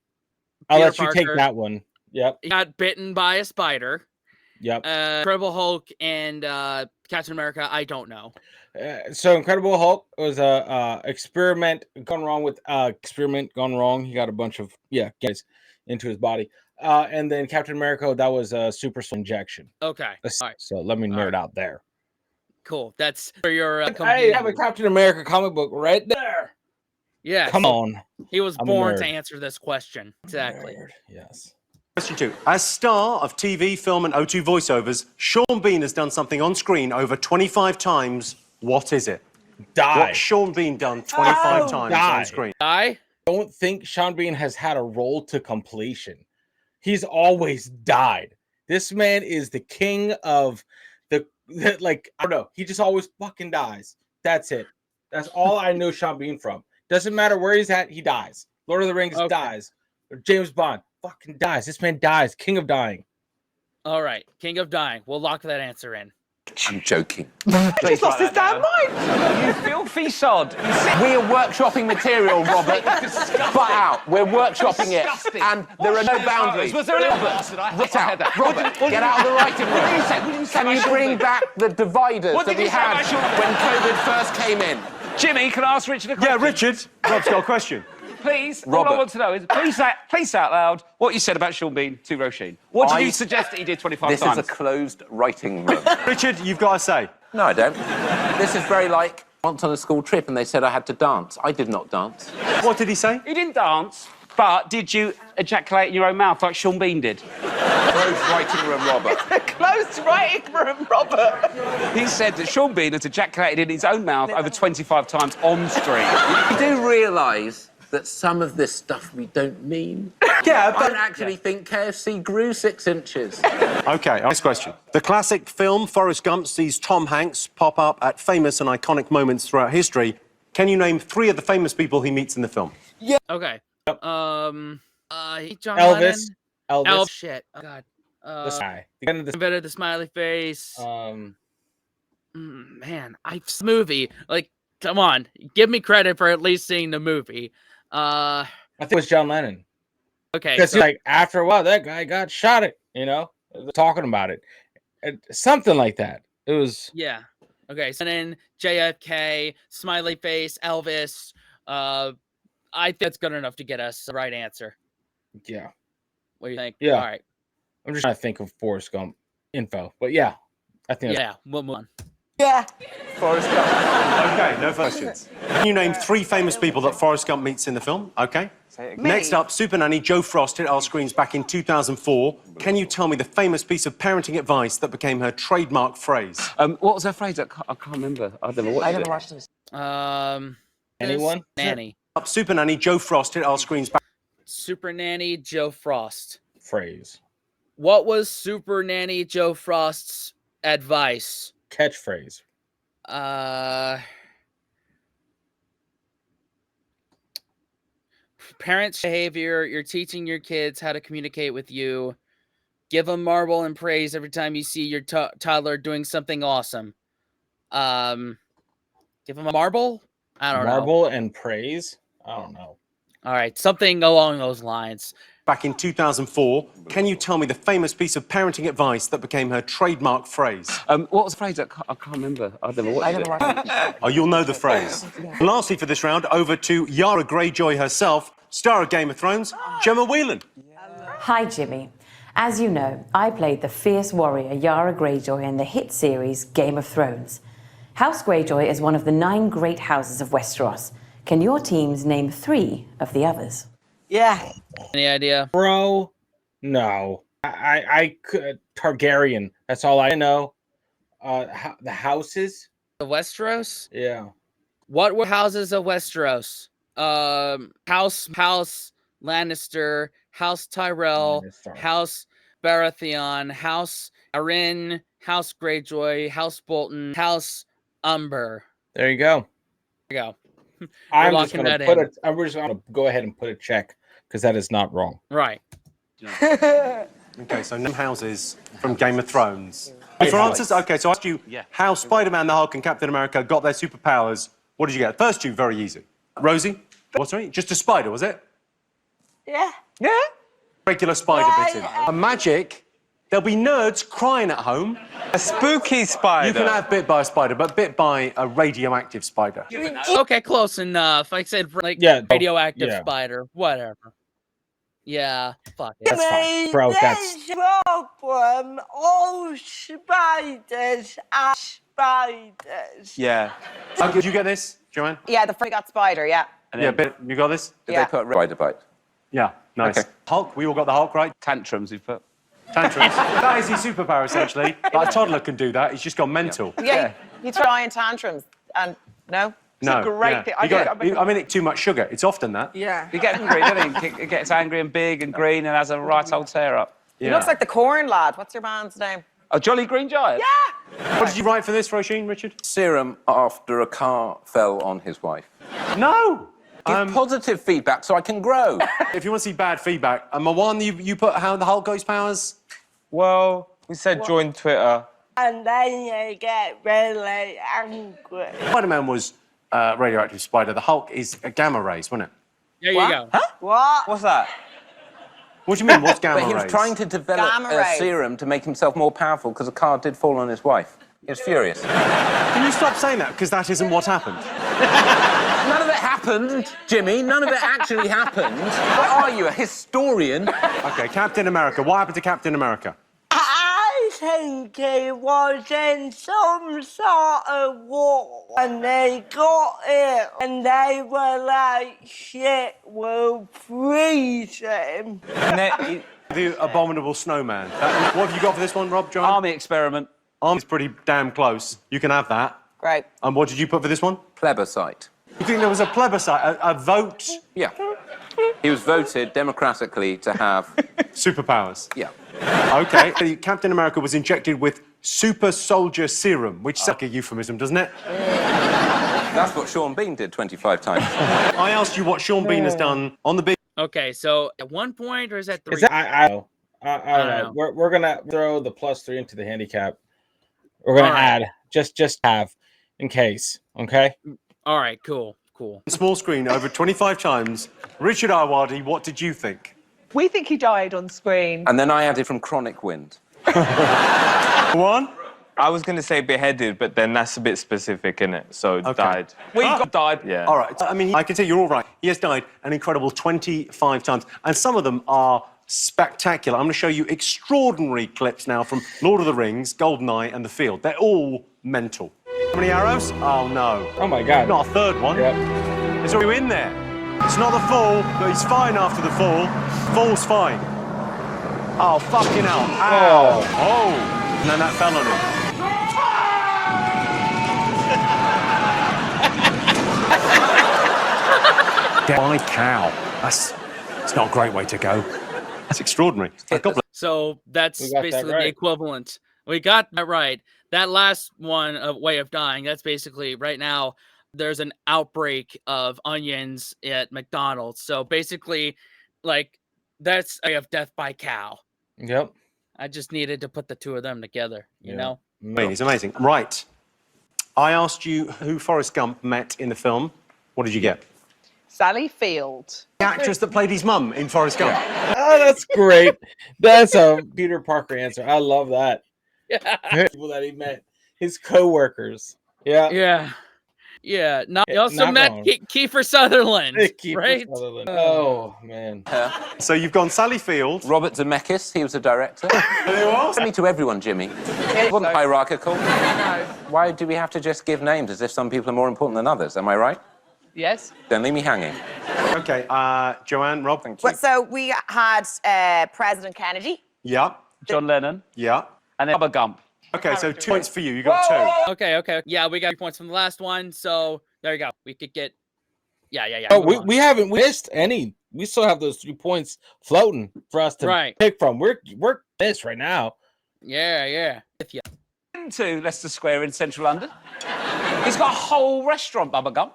I'll Peter let you take Parker. that one. Yep. He got bitten by a spider. Yep. Incredible Hulk and Captain America, I don't know. So Incredible Hulk was a experiment gone wrong with experiment gone wrong. He got a bunch of guys into his body. And then Captain America, that was a super injection. Okay. All right. So let me nerd out there. Cool. That's for your. I have a Captain America comic book right there. Yeah. Come on. He was I'm a born to nerd. answer this question. Exactly. Yes. Question 2. As star of TV, film, and O2 voiceovers, Sean Bean has done something on screen over 25 times. What is it? Die. What's Sean Bean done 25 times Die. on screen? I don't think Sean Bean has had a role to completion. He's always died. This man is the king of the like, I don't know. He just always fucking dies. That's it. That's all I know Sean Bean from. Doesn't matter where he's at, he dies. Lord of the Rings dies. Or James Bond fucking dies. This man dies. King of dying. All right. King of dying. We'll lock that answer in. I'm joking. He just lost his damn mind. You filthy sod. We are workshopping material, Robert. Butt out. We're workshopping it. And there are no boundaries. Was there an Robert, get out of the writing room. Can you bring back the dividers that we had when COVID first came in? Jimmy, can I ask Richard a question? Yeah, Richard. Rob's got a question. Please, all Robert. I want to know is, please out loud what you said about Sean Bean to Roisin. What did you suggest that he did 25 This times? is a closed writing room. Richard, you've got to say. No, I don't. This is very like once on a school trip and they said I had to dance. I did not dance. What did he say? You didn't dance, but did you ejaculate in your own mouth like Sean Bean did? Closed writing room, Robert. A closed writing room, Robert. He said that Sean Bean has ejaculated in his own mouth over 25 times on screen. You do realise that some of this stuff we don't mean. Yeah, I don't actually think KFC grew 6 inches. OK, next question. The classic film Forrest Gump sees Tom Hanks pop up at famous and iconic moments throughout history. Can you name 3 of the famous people he meets in the film? Yeah. Okay. John Elvis. Lennon. Elvis. Shit. Oh, God. This guy. The end of the Better the smiley face. Man, this movie. Like, come on, give me credit for at least seeing the movie. I think it was John Lennon. Okay. Because like after a while, that guy got shot at, talking about it. Something like that. It was Yeah. Okay, so then JFK, smiley face, Elvis. I think that's good enough to get us the right answer. Yeah. What do you think? Yeah. All right. I'm just trying to think of Forrest Gump info, but yeah, I think. Yeah, we'll move on. Yeah. Forrest Gump. Okay, no questions. Can you name 3 famous people that Forrest Gump meets in the film? Okay. Next up, super nanny Jo Frost hit our screens back in 2004. Can you tell me the famous piece of parenting advice that became her trademark phrase? What was her phrase? I can't remember. I've never watched it. this. Anyone? Nanny. Super nanny Jo Frost hit our screens back. Super Nanny Joe Frost. Phrase. What was Super Nanny Joe Frost's advice? Catchphrase. Parents' behavior. You're teaching your kids how to communicate with you. Give them marble and praise every time you see your toddler doing something awesome. Give them a marble? I don't know. Marble and praise? I don't know. All right, something along those lines. Back in 2004, can you tell me the famous piece of parenting advice that became her trademark phrase? What was the phrase? I can't remember. I've never watched it. Oh, you'll know the phrase. And lastly, for this round, over to Yara Greyjoy herself, star of Game of Thrones, Gemma Whelan. Hi, Jimmy. As you know, I played the fierce warrior Yara Greyjoy in the hit series Game of Thrones. House Greyjoy is one of the 9 great houses of Westeros. Can your teams name 3 of the others? Yeah. Any idea? Bro, no. I could Targaryen. That's all I know. The houses. The Westeros? Yeah. What were houses of Westeros? House Lannister, House Tyrell, House Baratheon, House Arryn, House Greyjoy, House Bolton, House Umber. There you go. There you go. I'm just gonna go ahead and put a check because that is not wrong. Right. Okay, so name houses from Game of Thrones. For answers, okay, so I asked you how Spider-Man, the Hulk, and Captain America got their superpowers. What did you get? First 2, very easy. Rosie, what's right? Just a spider, was it? Yeah. Yeah? Regular spider bit in. A magic, there'll be nerds crying at home. A spooky spider. You can have bit by a spider, but bit by a radioactive spider. Okay, close enough. I said radioactive spider. Whatever. Yeah, fuck it. That's fine. Bro, that's... problem. All spiders are spiders. Yeah. Did you get this, Joanne? Yeah, the got spider, yeah. Yeah, you got this? Did they put spider bite? Yeah, nice. Okay. Hulk, we all got the Hulk right? Tantrums, we put. Tantrums. That is his superpower, essentially. Like a toddler can do that. He's just gone mental. Yeah, you try in tantrums and no? No, It's a great thing. I mean, too much sugar. It's often that. Yeah. He gets angry, doesn't he? He gets angry and big and green and has a right old tear up. He looks like the corn lad. What's your band's name? Oh, Jolly Green Giant? Yeah! What did you write for this, Roisin, Richard? Serum after a car fell on his wife. No! Give positive feedback so I can grow. If you want to see bad feedback, Mawan, you put how the Hulk got his powers? Well, we said join Twitter. And then you get really angry. Spider-Man was radioactive spider. The Hulk is a gamma rays, wasn't it? There you go. Huh? What? What's that? What do you mean, what's gamma rays? But he was trying to develop a serum to make himself more powerful because a car did fall on his wife. He was furious. Can you stop saying that? Because that isn't what happened. None of it happened, Jimmy. None of it actually happened. What are you, a historian? Okay, Captain America. What happened to Captain America? I think he was in some sort of war and they got ill and they were like, shit, we'll freeze him. The abominable snowman. What have you got for this one, Rob, John? Army experiment. Army's pretty damn close. You can have that. Great. And what did you put for this one? Plebiscite. You think there was a plebiscite, a vote? Yeah. He was voted democratically to have... Superpowers? Yeah. OK. Captain America was injected with super soldier serum, which sounds like a euphemism, doesn't it? That's what Sean Bean did 25 times. I asked you what Sean Bean has done on the big... Okay, so at 1 point or is that 3? I don't know. We're going to throw the +3 into the handicap. We're going to add, just have, in case, okay? All right, cool. Small screen over 25 times. Richard Arwadi, what did you think? We think he died on screen. And then I added from chronic wind. One? I was going to say beheaded, but then that's a bit specific, innit? So died. We died. Yeah. All right. I mean, I can say you're all right. He has died an incredible 25 times, and some of them are spectacular. I'm going to show you extraordinary clips now from Lord of the Rings, GoldenEye, and The Field. They're all mental. How many arrows? Oh, no. Oh, my God. Not a third one. Yep. There's already in there. It's not the fall, but he's fine after the fall. Fall's fine. Oh, fucking hell. Ow. Oh. And then that fell on him. By cow. It's not a great way to go. That's extraordinary. So that's We got that basically the right. equivalent. We got that right. That last one, way of dying, that's basically right now there's an outbreak of onions at McDonald's. So basically, like, that's a way of death by cow. Yep. I just needed to put the two of them together, you know? It's amazing. Right. I asked you who Forrest Gump met in the film. What did you get? Sally Field. The actress that played his mum in Forrest Gump. Oh, that's great. That's a Peter Parker answer. I love that. Yeah. People that he met, his co-workers. Yeah. Yeah. Yeah. No, he also Not met wrong. Kiefer Sutherland, Kiefer right? Sutherland. Oh, man. So you've gone Sally Field. Robert Zemeckis, he was a director. Who else? Me to everyone, Jimmy. It wasn't hierarchical. Why do we have to just give names as if some people are more important than others? Am I right? Yes. Then leave me hanging. Okay, Joanne, Rob. Thank Well, so we had President Kennedy. Yeah. John Lennon. Yeah. And then Bubba Gump. Okay, so 2 points for you. You got 2. Okay. Yeah, we got 3 points from the last one. So there you go. We could get. Yeah. Oh, we haven't missed any. We still have those 3 points floating for us to pick from. We're this right now. Yeah. With you. Into Leicester Square in central London. He's got a whole restaurant, Bubba Gump.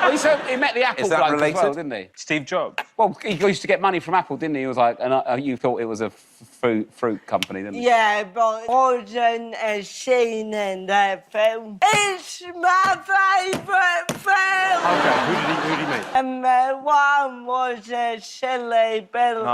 Well, he met the Apple Is that bloke related? as well, didn't he? Steve Jobs. Well, he used to get money from Apple, didn't he? He was like, and you thought it was a fruit company, didn't you? Yeah, but wasn't a scene in that film. It's my favourite film! Okay, who did he meet? And one was a silly Billy.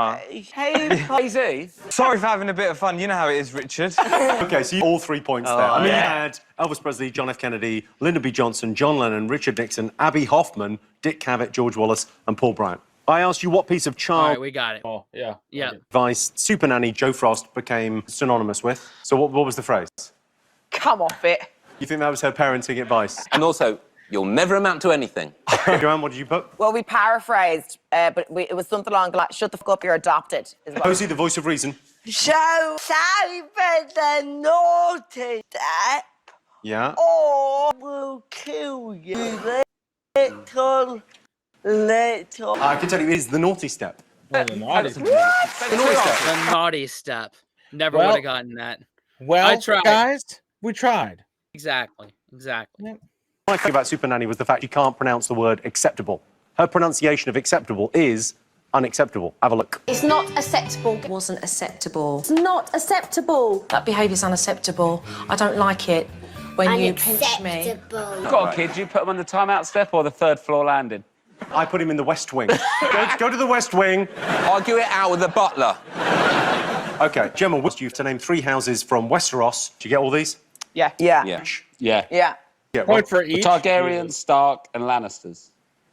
Easy. Sorry for having a bit of fun. You know how it is, Richard. Okay, so you all 3 points there. I mean, you had Elvis Presley, John F. Kennedy, Lyndon B. Johnson, John Lennon, Richard Nixon, Abby Hoffman, Dick Cavett, George Wallace, and Paul Bryant. I asked you what piece of All child right, we got it. Oh, yeah. advice Super Nanny Joe Frost became synonymous with. So what was the phrase? Come off it. You think that was her parenting advice? And also, you'll never amount to anything. Joanne, what did you put? Well, we paraphrased, but it was something along the line, shut the fuck up, you're adopted. Is what Posey, the voice of reason. So, sorry for the naughty step, Yeah. or we'll kill you, little. I can tell you it is the naughty step. Oh, the naughty step. The naughty step. The naughty step. Never Well- would have gotten that. Well, I tried. guys, we tried. Exactly. My thing about Super Nanny was the fact she can't pronounce the word acceptable. Her pronunciation of acceptable is unacceptable. Have a look. It's not acceptable. It wasn't acceptable. It's not acceptable. That behaviour's unacceptable. I don't like it when you pinch me. You've got a kid, you put him on the timeout step or the third floor landing? I put him in the West Wing. go to the West Wing. Argue it out with the butler. Okay, Gemma, would you to name 3 houses from Westeros? Did you get all these? Yeah. Yeah. Yeah. Yeah, Point Rob? for The each. Targaryens, Stark, and Lannisters.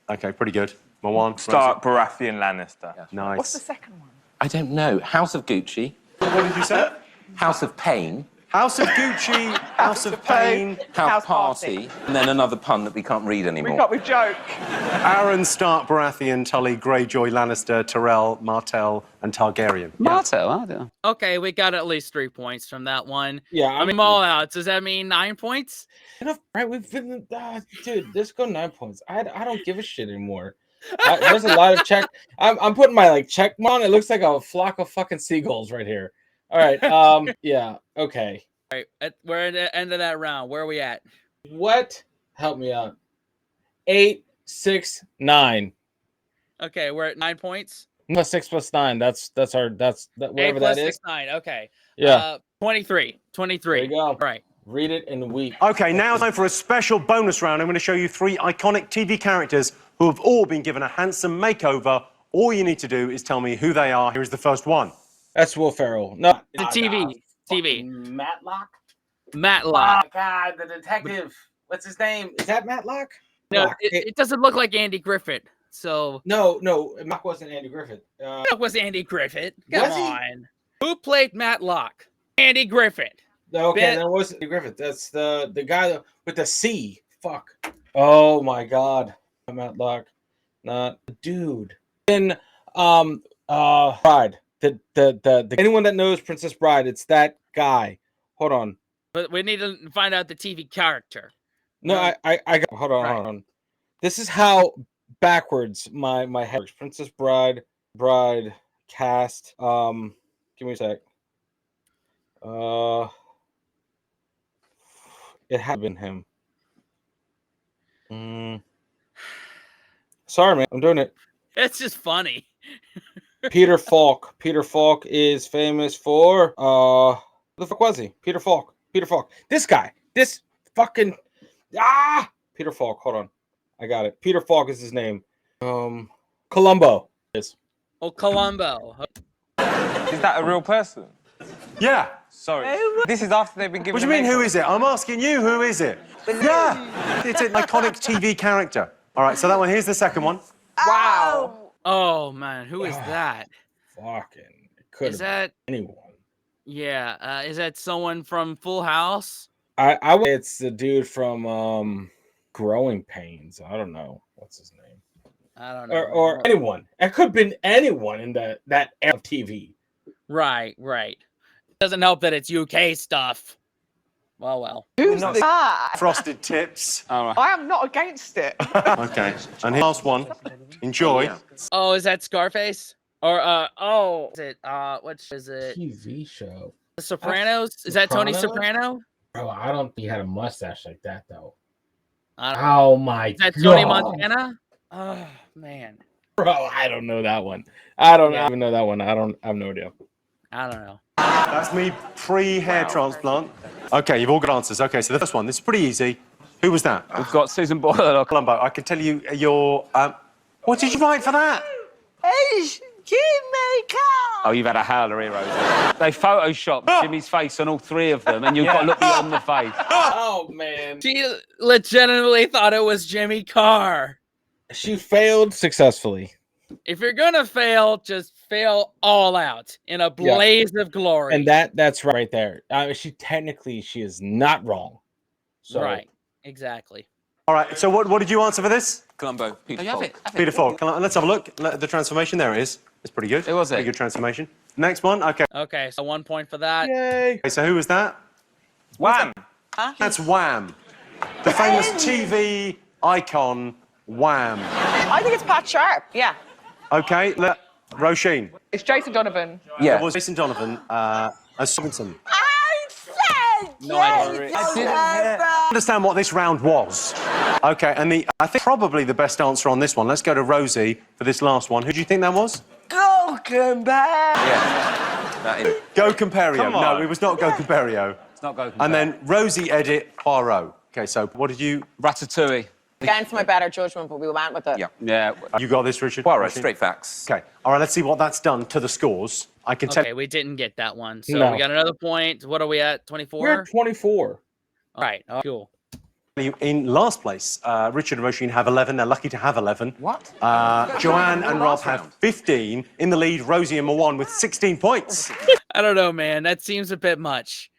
Okay, pretty good. Marwan? Stark, Baratheon, Lannister. Nice. What's the second one? I don't know. House of Gucci. What did you say? House of Pain. House of Gucci, House of Pain, House Party. And then another pun that we can't read anymore. We joke. Aaron, Stark, Baratheon, Tully, Greyjoy, Lannister, Tyrell, Martell, and Targaryen. Martell, I don't know. Okay, we got at least 3 points from that one. Yeah, I mean, all out. Does that mean 9 points? Enough, right? We've been, dude. Let's go 9 points. I don't give a shit anymore. There's a lot of check. I'm putting my check on. It looks like a flock of fucking seagulls right here. All right. Yeah. Okay. All right, we're at the end of that round. Where are we at? What? Help me out. 8, 6, 9. Okay, we're at 9 points. No, 6 plus 9. That's whatever 8 that plus is. 6, 9. Okay. Yeah. 23. 23. There you go. All right. Read it in a week. Okay, now it's time for a special bonus round. I'm going to show you 3 iconic TV characters who have all been given a handsome makeover. All you need to do is tell me who they are. Here's the first one. That's Will Ferrell. No, The TV. TV. Matlock. Matlock. Oh God, the detective. What's his name? Is that Matlock? No, it doesn't look like Andy Griffith. So no, Matlock wasn't Andy Griffith. that was Andy Griffith. Come Was he? on. Who played Matlock? Andy Griffith. Okay, that wasn't Andy Griffith. That's the guy with the C. Fuck. Oh my God, Matlock, not the dude. Then Bride. The anyone that knows Princess Bride, it's that guy. Hold on. But we need to find out the TV character. No, I got. Hold on. This is how backwards my head works. Princess Bride cast. Give me a sec. It had been him. Sorry, man. I'm doing it. It's just funny. Peter Falk. Peter Falk is famous for what the fuck was he? Peter Falk. This guy. This fucking Peter Falk. Hold on. I got it. Peter Falk is his name. Columbo. Yes. Oh, Columbo. Is that a real person? Yeah. Sorry. This is after they've been given. What do you mean, who is it? I'm asking you, who is it? Yeah. It's an iconic TV character. All right, so that one, here's the second one. Wow. Oh man, who is that? Fucking. It could Is have that anyone. Yeah, is that someone from Full House? I would. It's the dude from Growing Pains. I don't know what's his name. I don't know. Or anyone. It could have been anyone in that era of TV. Right. Doesn't help that it's UK stuff. Well. Who's that? Frosted Tips. All right. I am not against it. Okay, and here's the last one. Enjoy. Oh, is that Scarface? Or is it what is it? TV show. The Sopranos? Is that Tony Soprano? Bro, I don't think he had a mustache like that though. I don't Oh my Is that God. Tony Montana? Oh man. Bro, I don't know that one. I don't even know that one. I have no idea. I don't know. That's me pre-hair transplant. Okay, you've all got answers. Okay, so the first one, this is pretty easy. Who was that? We've got Susan Boyle or Columbo. I can tell you your... what did you write for that? It's Jimmy Carr. Oh, you've had a howler here, Rosie. They photoshopped Jimmy's face on all three of them, and you've got to look beyond the face. Oh man. She legitimately thought it was Jimmy Carr. She failed successfully. If you're gonna fail, just fail all out in a blaze of glory. And that's right there. She is not wrong. So, Right. Exactly. All right, so what did you answer for this? Columbo. Peter Falk. Peter Falk. Let's have a look. The transformation, there it is. It's pretty good. It was it. Pretty good transformation. Next one, okay. Okay, so 1 point for that. Yay. Okay, so who was that? Wham! That's Wham. The famous TV icon, Wham. I think it's Pat Sharp. Yeah. Okay, Roisin. It's Jason Donovan. Yeah. It was Jason Donovan as Robinson. No, I Understand what this round was. Okay, and I think probably the best answer on this one. Let's go to Rosie for this last one. Who do you think that was? Go compare. Go Compario. Come No, on. it was not Go Compario. It's not Go And then Rosie Edit Poirot. Okay, so what did you... Ratatouille. Against my better judgment, but we went with it. Yeah. You got this, Richard? Poirot, straight facts. Okay. All right, let's see what that's done to the scores. I can tell Okay, we didn't get that one. So No. we got another point. What are we at? 24? We're at 24. All right. Cool. you in last place. Richard and Roisin have 11. They're lucky to have 11. What? Joanne and Rob have 15. In the lead, Rosie and Mawan with 16 points. I don't know, man. That seems a bit much.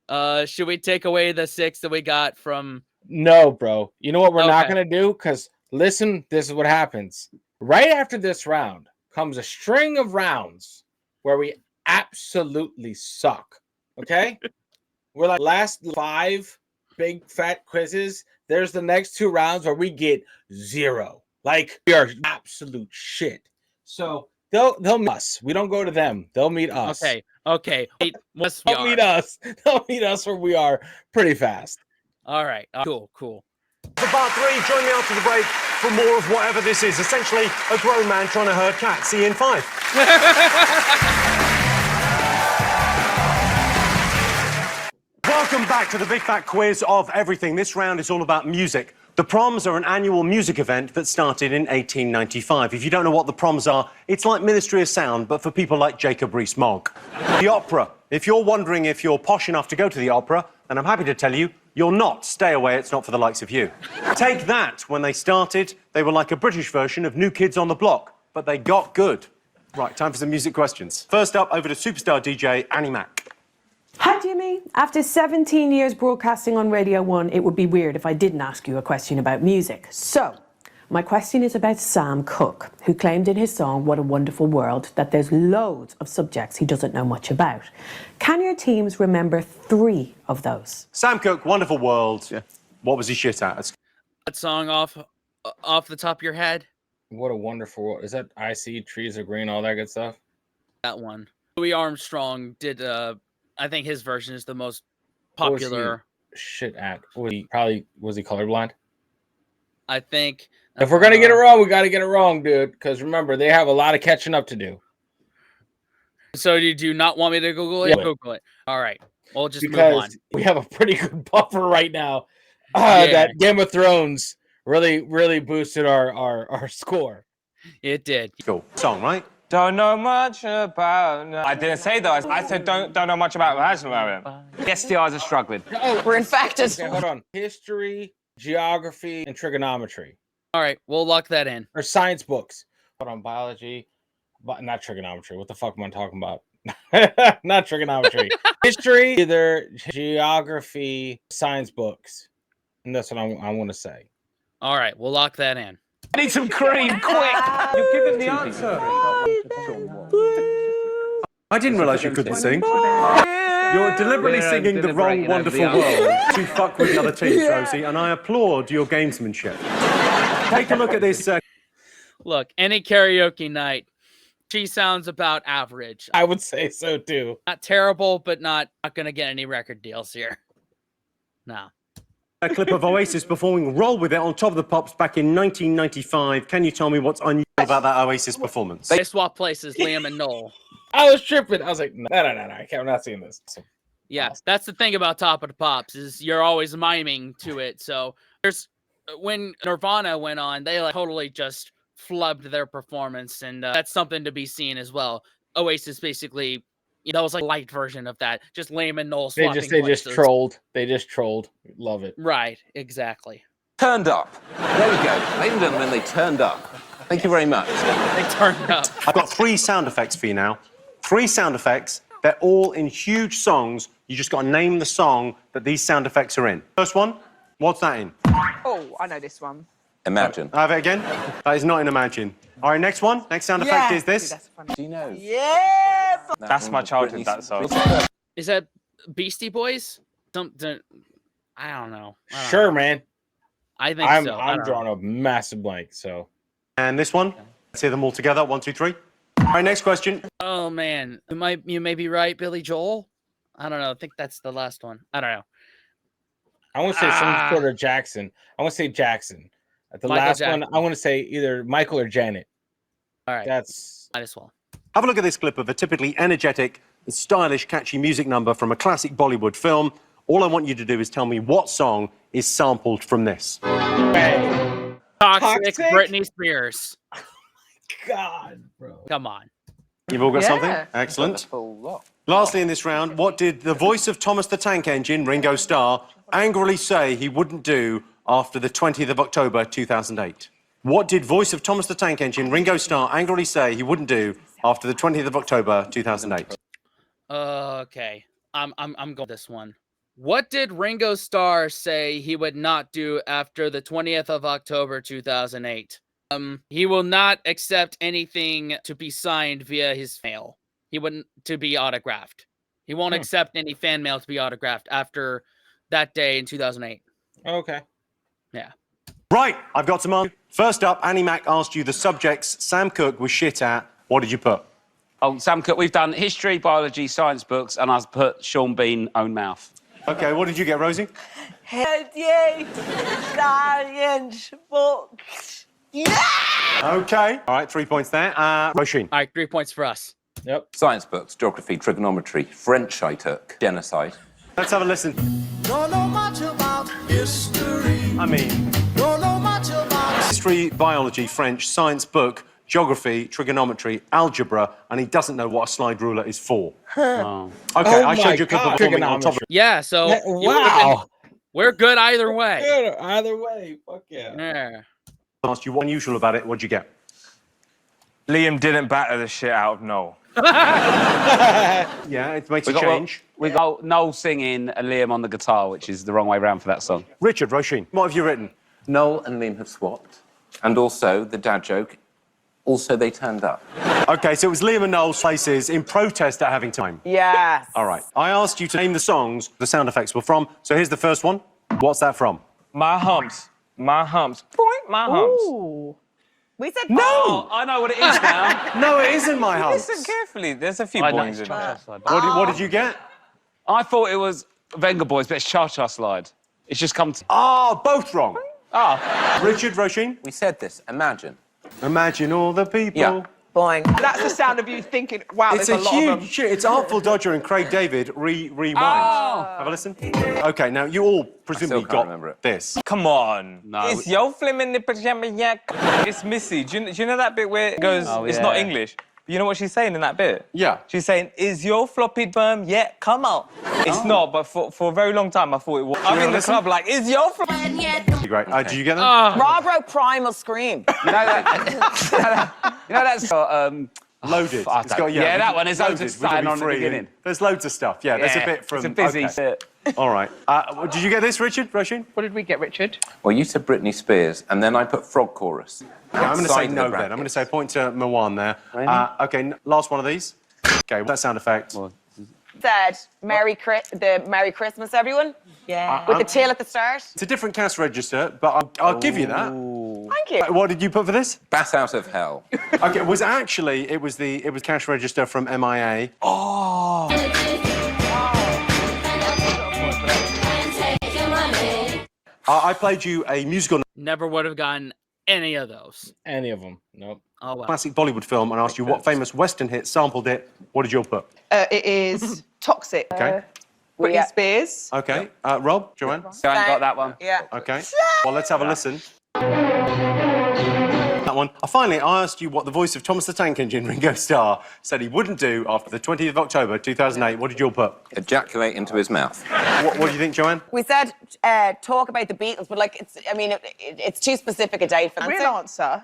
Should we take away the 6 that we got from... No, bro. You know what we're not Okay. going to do? Because, listen, this is what happens. Right after this round comes a string of rounds where we absolutely suck. Okay? We're like last 5 big fat quizzes. There's the next 2 rounds where we get 0. Like, we are absolute shit. So, they'll meet us. We don't go to them. They'll meet us. Okay. Wait, They'll meet us. They'll meet us where we are pretty fast. All right. Cool. For part 3, join me after the break for more of whatever this is. Essentially, a grown man trying to herd cats. See you in 5. Welcome back to the Big Fat Quiz of Everything. This round is all about music. The Proms are an annual music event that started in 1895. If you don't know what the Proms are, it's like Ministry of Sound, but for people like Jacob Rees-Mogg. The opera. If you're wondering if you're posh enough to go to the opera, and I'm happy to tell you, you're not. Stay away, it's not for the likes of you. Take That. When they started, they were like a British version of New Kids on the Block, but they got good. Right, time for some music questions. First up, over to superstar DJ Annie Mac. Hi, Jimmy. After 17 years broadcasting on Radio 1, it would be weird if I didn't ask you a question about music. So, my question is about Sam Cooke, who claimed in his song What a Wonderful World that there's loads of subjects he doesn't know much about. Can your teams remember 3 of those? Sam Cooke, Wonderful World. Yeah. What was he shit at? That song off the top of your head? What a Wonderful World. Is that I See Trees Are Green, all that good stuff? That one. Louis Armstrong did, I think his version is the most popular. Shit at? Was he colorblind? I think. If we're going to get it wrong, we got to get it wrong, dude. Because remember, they have a lot of catching up to do. So you do not want me to Google it? Yeah. Google it. All right. We'll just move Because on. we have a pretty good buffer right now. That Game of Thrones really boosted our score. It did. Cool. Song, right? Don't know much about... No. I didn't say that. I said don't know much about it. The STIs are struggling. Oh, we're infected. Okay, hold on. History, geography, and trigonometry. All right, we'll lock that in. Or science books. Hold on, biology, but not trigonometry. What the fuck am I talking about? Not trigonometry. History, either geography, science books. And that's what I want to say. All right, we'll lock that in. I need some cream, quick! You're giving the answer. I didn't realise you couldn't sing. You're deliberately singing the wrong Wonderful World to fuck with the other teams, Rosie, and I applaud your gamesmanship. Take a look at this. Look, any karaoke night, she sounds about average. I would say so, too. Not terrible, but not going to get any record deals here. No. A clip of Oasis performing Roll With It on Top of the Pops back in 1995. Can you tell me what's unusual about that Oasis performance? They swap places, Liam and Noel. I was tripping. I was like, no, I'm not seeing this. Yeah, that's the thing about Top of the Pops is you're always miming to it. So when Nirvana went on, they totally just flubbed their performance, and that's something to be seen as well. Oasis basically, that was like a light version of that, just Liam and Noel swapping They just trolled. They just trolled. Love it. Right, exactly. Turned up. There we go. Ladies and gentlemen, they turned up. Thank you very much. They turned up. I've got 3 sound effects for you now. 3 sound effects. They're all in huge songs. You just got to name the song that these sound effects are in. First one, what's that in? Oh, I know this one. Imagine. Have it again? That is not in Imagine. All right, next one. Next sound effect is this. Do you know? Yeah! That's my childhood, that song. Is that Beastie Boys? Something. I don't know. Sure, man. I think so. I'm drawing a massive blank, so. And this one. Let's hear them all together. 1, 2, 3. All right, next question. Oh, man. You may be right, Billy Joel. I don't know. I think that's the last one. I don't know. I want to say some sort of Jackson. I want to say Jackson. At the Michael last Jackson. one, I want to say either Michael or Janet. All right. That's might as well. Have a look at this clip of a typically energetic, stylish, catchy music number from a classic Bollywood film. All I want you to do is tell me what song is sampled from this. Toxic Britney Spears. God, bro. Come on. You've all got Yeah. something? Excellent. Lastly in this round, what did the voice of Thomas the Tank Engine, Ringo Starr, angrily say he wouldn't do after the 20th of October 2008? What did voice of Thomas the Tank Engine, Ringo Starr, angrily say he wouldn't do after the 20th of October 2008? Okay. I'm going with this one. What did Ringo Starr say he would not do after the 20th of October 2008? He will not accept anything to be signed via his mail. He wouldn't to be autographed. He won't accept any fan mail to be autographed after that day in 2008. Okay. Yeah. Right, I've got some answers. First up, Annie Mac asked you the subjects Sam Cooke was shit at. What did you put? Oh, Sam Cooke, we've done history, biology, science books, and I've put Sean Bean, own mouth. Okay, what did you get, Rosie? History, science books. Yeah! Okay. All right, 3 points there. Roisin. All right, 3 points for us. Yep. Science books, geography, trigonometry, French I took, genocide. Let's have a listen. Don't know much about history. I mean, Don't know much about history, biology, French, science book, geography, trigonometry, algebra, and he doesn't know what a slide ruler is for. Oh. Okay, Oh I showed my you a clip God. of performing on top of Yeah, so Yeah, you would've been- wow. we're good either way. Good either way. Fuck yeah. Yeah. I asked you what's unusual about it. What'd you get? Liam didn't batter the shit out of Noel. Yeah, it makes a change. We got Noel singing and Liam on the guitar, which is the wrong way round for that song. Richard, Roisin, what have you written? Noel and Liam have swapped. And also, the dad joke, also they turned up. Okay, so it was Liam and Noel's places in protest at having time. Yes. All right. I asked you to name the songs the sound effects were from. So here's the first one. What's that from? My humps. My humps. Boing, my humps. Ooh. We said No! Oh, I know what it is now. No, it isn't my humps. Listen carefully. There's a few I know, boings it's in there. Cha-Cha Slide. What did you get? I thought it was Venga Boys, but it's Cha-Cha Slide. It's just come to... Ah, both wrong. Ah. Richard, Roisin? We said this, imagine. Imagine all the people. Yeah. Boing. That's the sound of you thinking, wow, It's there's a a lot of them. huge shit. It's Artful Dodger and Craig David rewind. Oh. Have a listen. Okay, now you all presumably can't got remember it. this. Come on. No, It's yo flim in the pajama yak. It's Missy. Do you know that bit where it goes, Oh, it's not yeah. English? But you know what she's saying in that bit? Yeah. She's saying, is your floppy firm yet? Come on. It's not, but for a very long time I thought it was. I'm in the listen? club like, is your floppy yet? Great. Did you get them? Rob wrote Primal Scream. You know that? You know that's got... Loaded. I It's don't- got, yeah, that one is loaded loads of with starting on at the W3 beginning. and there's loads of stuff. Yeah, there's a bit from... It's a busy okay. set. All right. Did you get this, Richard, Roisin? What did we get, Richard? Well, you said Britney Spears, and then I put Frog Chorus. Yeah, I'm going to say Side of no the then. I'm going to brackets. say point to Mawan there. Really? Okay, last one of these. Okay, that sound effect. Said Merry Christmas, everyone. Yeah. With the tail at the start. It's a different cast register, but I'll give you that. Thank you. What did you put for this? Bat Out of Hell. Okay, it was cash register from MIA. Oh. I played you a musical Never would have gotten any of those. Any of them. Nope. Oh, well. classic Bollywood film and asked you what famous Western hit sampled it. What did you all put? It is Toxic. Okay. Britney Yeah. Spears. Okay. Rob, Joanne? I ain't got that one. Yeah. Okay. Well, let's have a listen. That one. Finally, I asked you what the voice of Thomas the Tank Engine, Ringo Starr, said he wouldn't do after the 20th of October 2008. What did you all put? Ejaculate into his mouth. What do you think, Joanne? We said talk about the Beatles, but like it's too specific a date for The the real answer,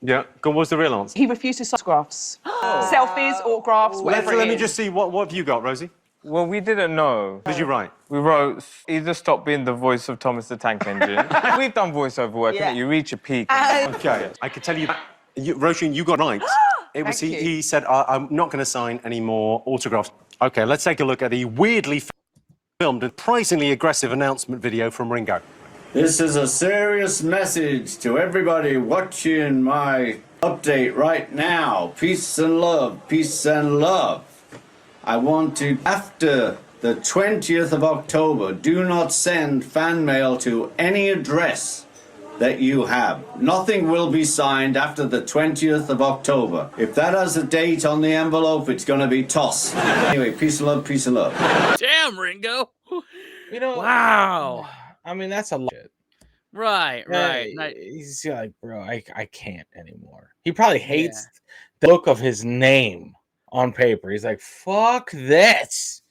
Yeah. What was the real answer? he refused his autographs. Selfies, autographs, whatever Let it me is. just see what have you got, Rosie? Well, we didn't know. What did you write? We wrote, either stop being the voice of Thomas the Tank Engine. We've done voiceover work, Yeah. innit? You reach a peak. Okay. I can tell you, Roisin, you got right. It was Thank you. he said, I'm not going to sign any more autographs. Okay, let's take a look at the weirdly filmed and surprisingly aggressive announcement video from Ringo. This is a serious message to everybody watching my update right now. Peace and love, peace and love. I want to, after the 20th of October, do not send fan mail to any address that you have. Nothing will be signed after the 20th of October. If that has a date on the envelope, it's going to be tossed. Anyway, peace and love, peace and love. Damn, Ringo. You know. Wow. I mean, that's a lot. Right. He's like, bro, I can't anymore. He probably hates the look of his name on paper. He's like, fuck this.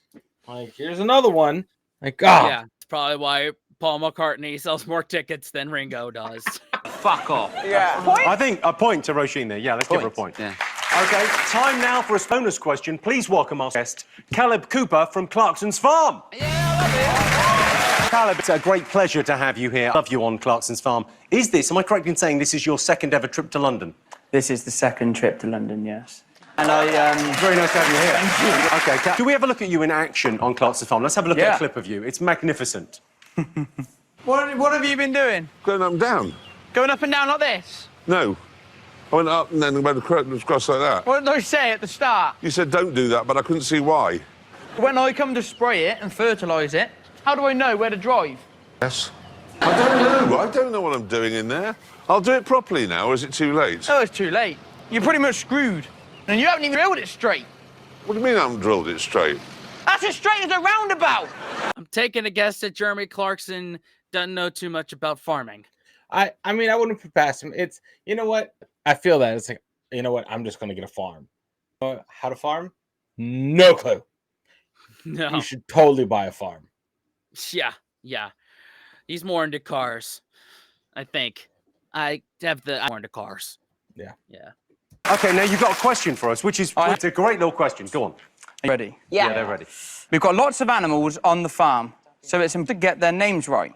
Like, here's another one. Like, oh. Yeah, it's probably why Paul McCartney sells more tickets than Ringo does. Fuck off. Yeah. I think a point to Roisin there. Yeah, let's give her a point. Yeah. Okay, time now for a bonus question. Please welcome our guest, Caleb Cooper from Clarkson's Farm. Caleb, it's a great pleasure to have you here. Love you on Clarkson's Farm. Am I correct in saying this is your second ever trip to London? This is the second trip to London, yes. And Very nice to have you here. Thank you. Okay, do we have a look at you in action on Clarkson's Farm? Let's have a look at Yeah. a clip of you. It's magnificent. What have you been doing? Going up and down? Going up and down like this? No. I went up and then went across like that. What did I say at the start? You said don't do that, but I couldn't see why. When I come to spray it and fertilise it, how do I know where to drive? Yes. I don't know. I don't know what I'm doing in there. I'll do it properly now, or is it too late? Oh, it's too late. You're pretty much screwed. And you haven't even drilled it straight. What do you mean I haven't drilled it straight? That's as straight as a roundabout. I'm taking a guess that Jeremy Clarkson doesn't know too much about farming. I mean, I wouldn't put past him. It's, you know what? I feel that. It's like, you know what? I'm just going to get a farm. How to farm? No clue. No. You should totally buy a farm. Yeah, yeah. He's more into cars, I think. I'm more into cars. Yeah. Yeah. Okay, now you've got a question for us, which is it's a great little question. Go on. Ready? Yeah, they're ready. We've got lots of animals on the farm, so it's important to get their names right.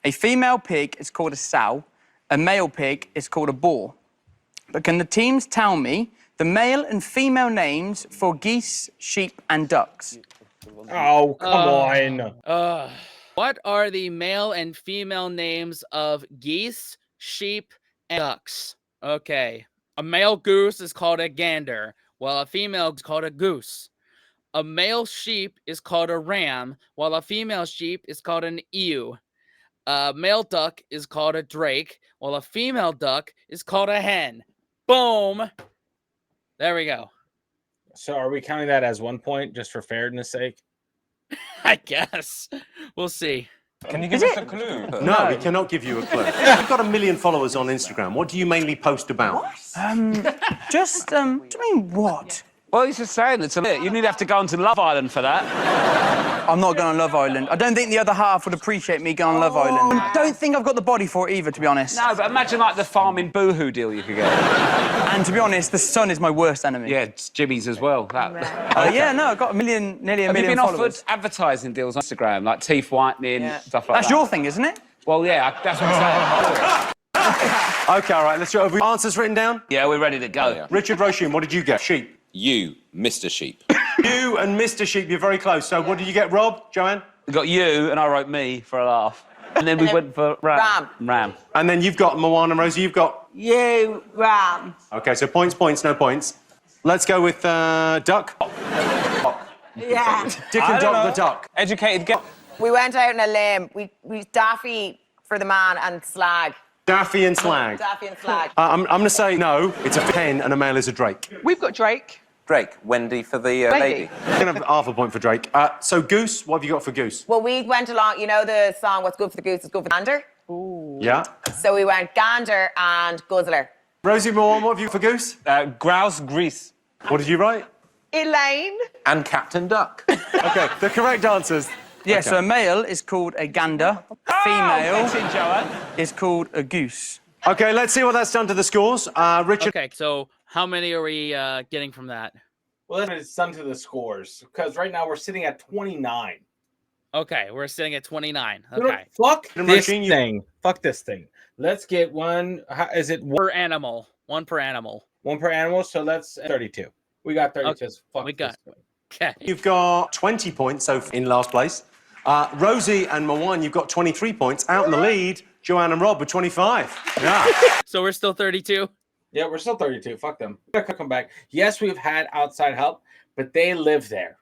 A female pig is called a sow. A male pig is called a boar. But can the teams tell me the male and female names for geese, sheep, and ducks? Oh, come on. What are the male and female names of geese, sheep, and ducks? Okay. A male goose is called a gander, while a female is called a goose. A male sheep is called a ram, while a female sheep is called an ewe. A male duck is called a drake, while a female duck is called a hen. Boom. There we go. So are we counting that as 1 point just for fairness sake? I guess. We'll see. Can you give us a clue? No, we cannot give you a clue. You've got 1 million followers on Instagram. What do you mainly post about? Do you mean what? Well, he's just saying it's a bit. You need to have to go onto Love Island for that. I'm not going on Love Island. I don't think the other half would appreciate me going on Love Island. I don't think I've got the body for it either, to be honest. No, but imagine like the farming boohoo deal you could get. And to be honest, the sun is my worst enemy. Yeah, it's Jimmy's as well. Yeah, no, I've got nearly a million Have you been followers. offered advertising deals on Instagram, like teeth whitening, stuff like That's that? your thing, isn't it? Well, yeah, that's what I'm saying. Okay, all right, let's go. Have we answers written down? Yeah, we're ready to go. Richard Roisin, what did you get? Sheep. You, Mr. Sheep. You and Mr. Sheep, you're very close. So what did you get, Rob, Joanne? We got you, and I wrote me for a laugh. And then we went for Ram. And then you've got Moana and Rosie, you've got... You, Ram. Okay, so points, no points. Let's go with Duck. Yeah. Dick and Doc the Duck. Educated guess. We went out on a limb. We Daffy for the man and Slag. Daffy and Slag. Daffy and Slag. I'm going to say no, it's a hen and a male is a drake. We've got Drake. Drake. Wendy for the lady. I'm going to have half a point for Drake. So Goose, what have you got for Goose? Well, we went along, you know the song, What's Good for the Goose is Good for the Gander? Ooh. Yeah. So we went Gander and Guzzler. Rosie Moore, what have you for Goose? Grouse, grease. What did you write? Elaine. And Captain Duck. Okay, the correct answers. Yeah, Okay. so a male is called a gander. Female is called a goose. Okay, let's see what that's done to the scores. Richard. Okay, so how many are we getting from that? Well, it's done to the scores because right now we're sitting at 29. Okay, we're sitting at 29. You know, Okay. fuck this thing. Fuck this thing. Let's get one. Is it per animal? One per animal. One per animal. So that's 32. We got 32. Okay. Fuck We got. this thing. Okay. You've got 20 points so in last place. Rosie and Moana, you've got 23 points. Out in the lead, Joanne and Rob with 25. Yeah. So we're still 32? Yeah, we're still 32. Fuck them. They're gonna come back. Yes, we've had outside help, but they live there.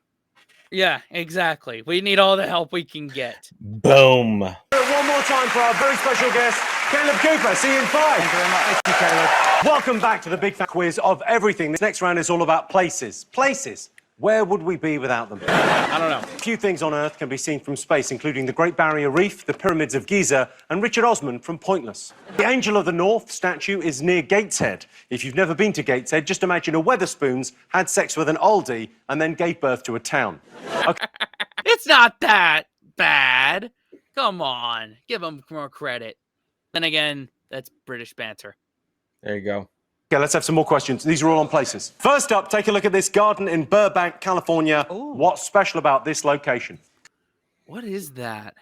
Yeah, exactly. We need all the help we can get. Boom. One more time for our very special guest, Caleb Cooper. See you in 5. Thank you very much. Thank you, Caleb. Welcome back to the Big Fat Quiz of everything. This next round is all about places. Places. Where would we be without them? I don't know. Few things on Earth can be seen from space, including the Great Barrier Reef, the Pyramids of Giza, and Richard Osman from Pointless. The Angel of the North statue is near Gateshead. If you've never been to Gateshead, just imagine a Weatherspoons had sex with an oldie and then gave birth to a town. Okay. It's not that bad. Come on. Give them more credit. Then again, that's British banter. There you go. Okay, let's have some more questions. These are all on places. First up, take a look at this garden in Burbank, California. Ooh. What's special about this location? What is that?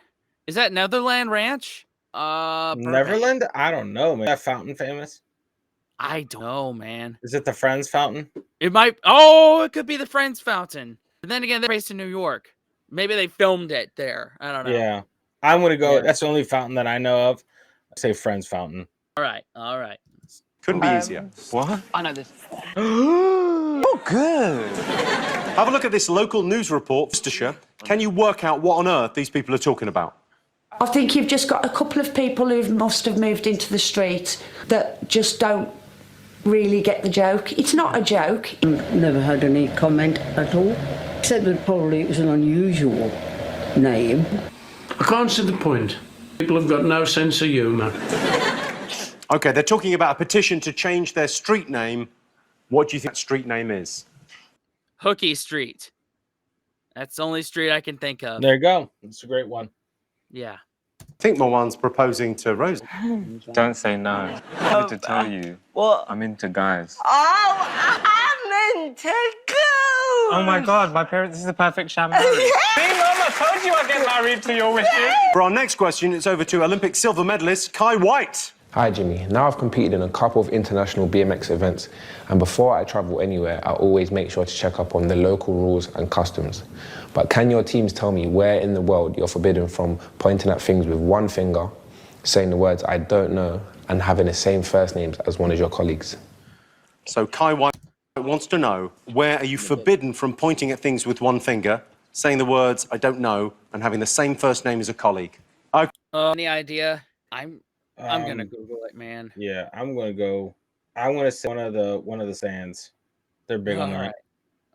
Is that Netherland Ranch? Burbank. Neverland? I don't know, man. Is that fountain famous? I don't know, man. Is it the Friends fountain? It might. Oh, it could be the Friends Fountain. But then again, they're based in New York. Maybe they filmed it there. I don't know. Yeah. I'm going to go. Yeah. That's the only fountain that I know of. I say Friends fountain. All right. All right. Couldn't be easier. What? I know this. Oh, good. Have a look at this local news report, Worcestershire. Can you work out what on earth these people are talking about? I think you've just got a couple of people who must have moved into the street that just don't really get the joke. It's not a joke. Never had any comment at all, except that probably it was an unusual name. I can't see the point. People have got no sense of humour. OK, they're talking about a petition to change their street name What do you think that street name is? Hookie Street. That's the only street I can think of. There you go. It's a great one. Yeah. I think Moan's proposing to Rose. Don't say no. I need to tell you. What? I'm into guys. Oh, I'm into girls. Oh my God, my parents, this is the perfect shampoo. See, Mum, I told you I'd get married to your wishes. For our next question, it's over to Olympic silver medalist Kai White. Hi Jimmy, now I've competed in a couple of international BMX events, and before I travel anywhere, I always make sure to check up on the local rules and customs. But can your teams tell me where in the world you're forbidden from pointing at things with one finger, saying the words I don't know, and having the same first names as one of your colleagues? So Kai White wants to know, where are you forbidden from pointing at things with one finger, saying the words I don't know, and having the same first name as a colleague? Any idea? I'm gonna Google it, man. Yeah, I'm gonna say one of the sands. They're big on that.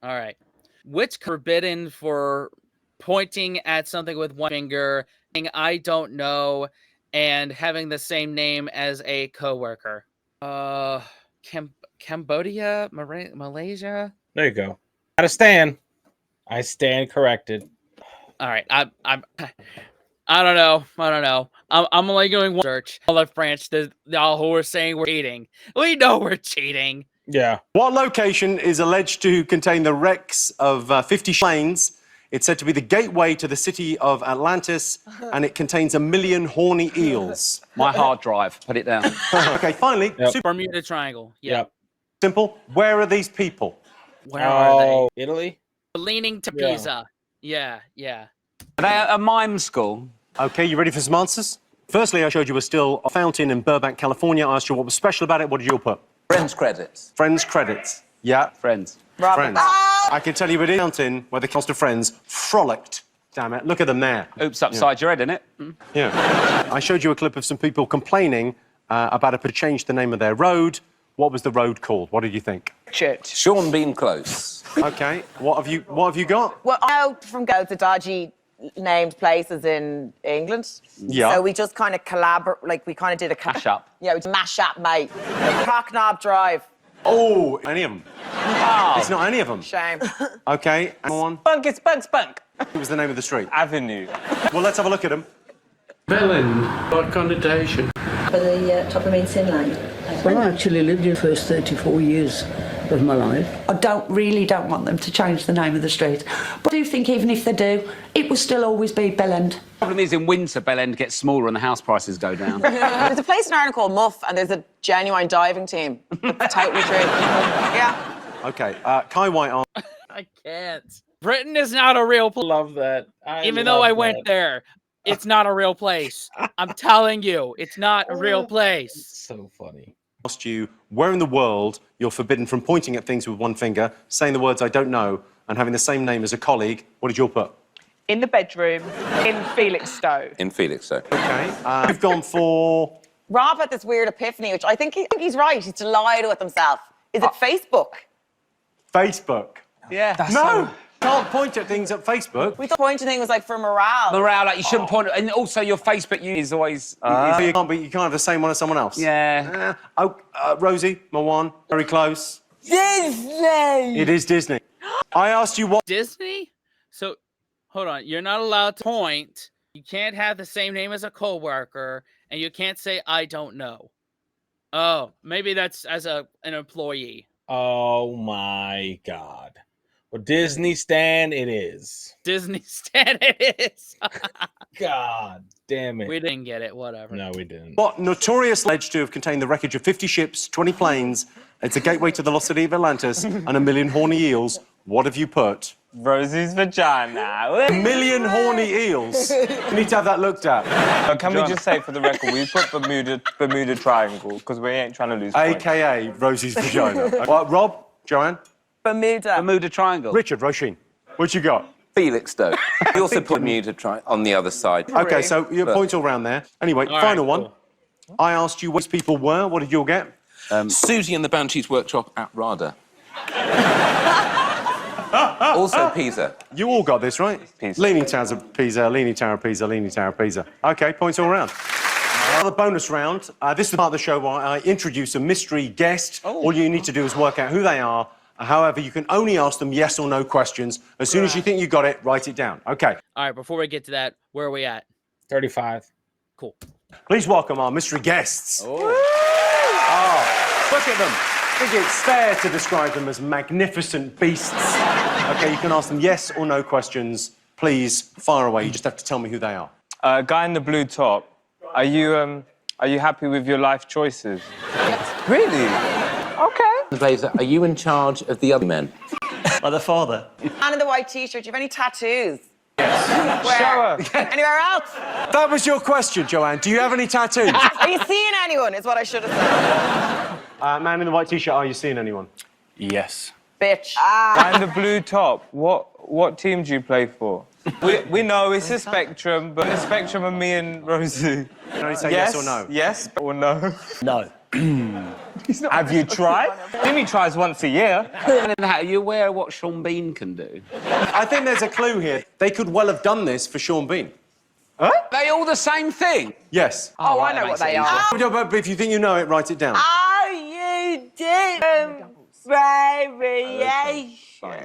All right. Which forbidden for pointing at something with one finger, saying I don't know, and having the same name as a coworker? Cambodia, Malaysia. There you go. Gotta stand. I stand corrected. All right. I don't know. I'm only going one search. All the French, all who are saying we're cheating. We know we're cheating. Yeah. What location is alleged to contain the wrecks of 50 planes? It's said to be the gateway to the city of Atlantis, and it contains 1 million horny eels. My hard drive. Put it down. Okay, finally. Bermuda Triangle. Yep. Simple. Where are these people? Where are they? Italy? Leaning to Pisa. Yeah. Are they a mime school? Okay, you ready for some answers? Firstly, I showed you a still fountain in Burbank, California. I asked you what was special about it. What did you all put? Friends credits. Friends credits. Yeah. Friends. Friends. I can tell you it is a fountain where the cast of Friends frolicked. Damn it, look at them there. Oops, upside your head, innit? Yeah. I showed you a clip of some people complaining about a change the name of their road. What was the road called? What did you think? Church. Sean Bean Close. Okay. What have you got? Well, I know from go to dodgy named places in England. Yeah. So we just kind of we kind of did a Mash up. Yeah, we did mash up, mate. Cocknob Drive. Oh, any of them? Oh. It's not any of them. Shame. Okay, and one. Spunk, it's Spunk. What was the name of the street? Avenue. Well, let's have a look at them. Bellend, what connotation? For the top of Main Line. Well, I actually lived here the first 34 years of my life. I really don't want them to change the name of the street. But I do think even if they do, it will still always be Bellend. The problem is in winter, Bellend gets smaller and the house prices go down. There's a place in Ireland called Muff, and there's a genuine diving team. That's totally true. Yeah. Okay, Kai White. I can't. Britain is not a real place. Love that. Even though I went there, it's not a real place. I'm telling you, it's not a real place. So funny. Asked you where in the world you're forbidden from pointing at things with one finger, saying the words I don't know, and having the same name as a colleague. What did you all put? In the bedroom, in Felixstowe. In Felixstowe. Okay. You've gone for... Rob had this weird epiphany, which I think he's right. He's delighted with himself. Is it Facebook? Facebook. Yeah. No! Can't point at things at Facebook. We thought pointing thing was like for morale. Morale, like you shouldn't point. And also your Facebook is always. So you can't have the same one as someone else. Yeah. Rosie, Mawan, very close. Disney. It is Disney. I asked you what. Disney? So, hold on. You're not allowed to point. You can't have the same name as a coworker, and you can't say I don't know. Oh, maybe that's as an employee. Oh my God. Well, Disney Stan it is. Disney Stan it is. God damn it. We didn't get it, whatever. No, we didn't. What notorious alleged to have contained the wreckage of 50 ships, 20 planes, it's a gateway to the lost city of Atlantis, and 1 million horny eels. What have you put? Rosie's vagina. 1 million horny eels. You need to have that looked at. Can we just say for the record, we put Bermuda Triangle, because we ain't trying to lose points. AKA Rosie's vagina. Rob, Joanne? Bermuda Triangle. Richard, Roisin, what you got? Felixstowe. You also put Bermuda Triangle on the other side. Okay, so your points all round there. Anyway, final one. Cool. I asked you which people were. What did you all get? Susie and the Banshees Workshop at RADA. Also Pisa. You all got this, right? Pisa. Leaning Towers of Pisa, Leaning Tower of Pisa, Leaning Tower of Pisa. Okay, points all round. All Another bonus round. This is the part of the show where I introduce a mystery guest. All you need to do is work out who they are. However, you can only ask them yes or no questions. As soon as you think you got it, write it down. Okay. All right, before we get to that, where are we at? 35. Cool. Please welcome our mystery guests. Oh. Look at them. I think it's fair to describe them as magnificent beasts. Okay, you can ask them yes or no questions. Please, fire away. You just have to tell me who they are. Guy in the blue top, are you happy with your life choices? Really? Okay. Blazer, are you in charge of the other men? By the father. Man in the white t-shirt, do you have any tattoos? Yes. Where? Show her. Anywhere else? That was your question, Joanne. Do you have any tattoos? Are you seeing anyone, is what I should have said. Man in the white t-shirt, are you seeing anyone? Yes. Bitch. Guy in the blue top, what team do you play for? We know it's a spectrum, but a spectrum of me and Rosie. Can I say yes or no? Yes or no? No. Have you tried? Jimmy tries once a year. Are you aware of what Sean Bean can do? I think there's a clue here. They could well have done this for Sean Bean. Huh? They all the same thing? Yes. Oh, I know what they are. But if you think you know it, write it down. Are you doing variation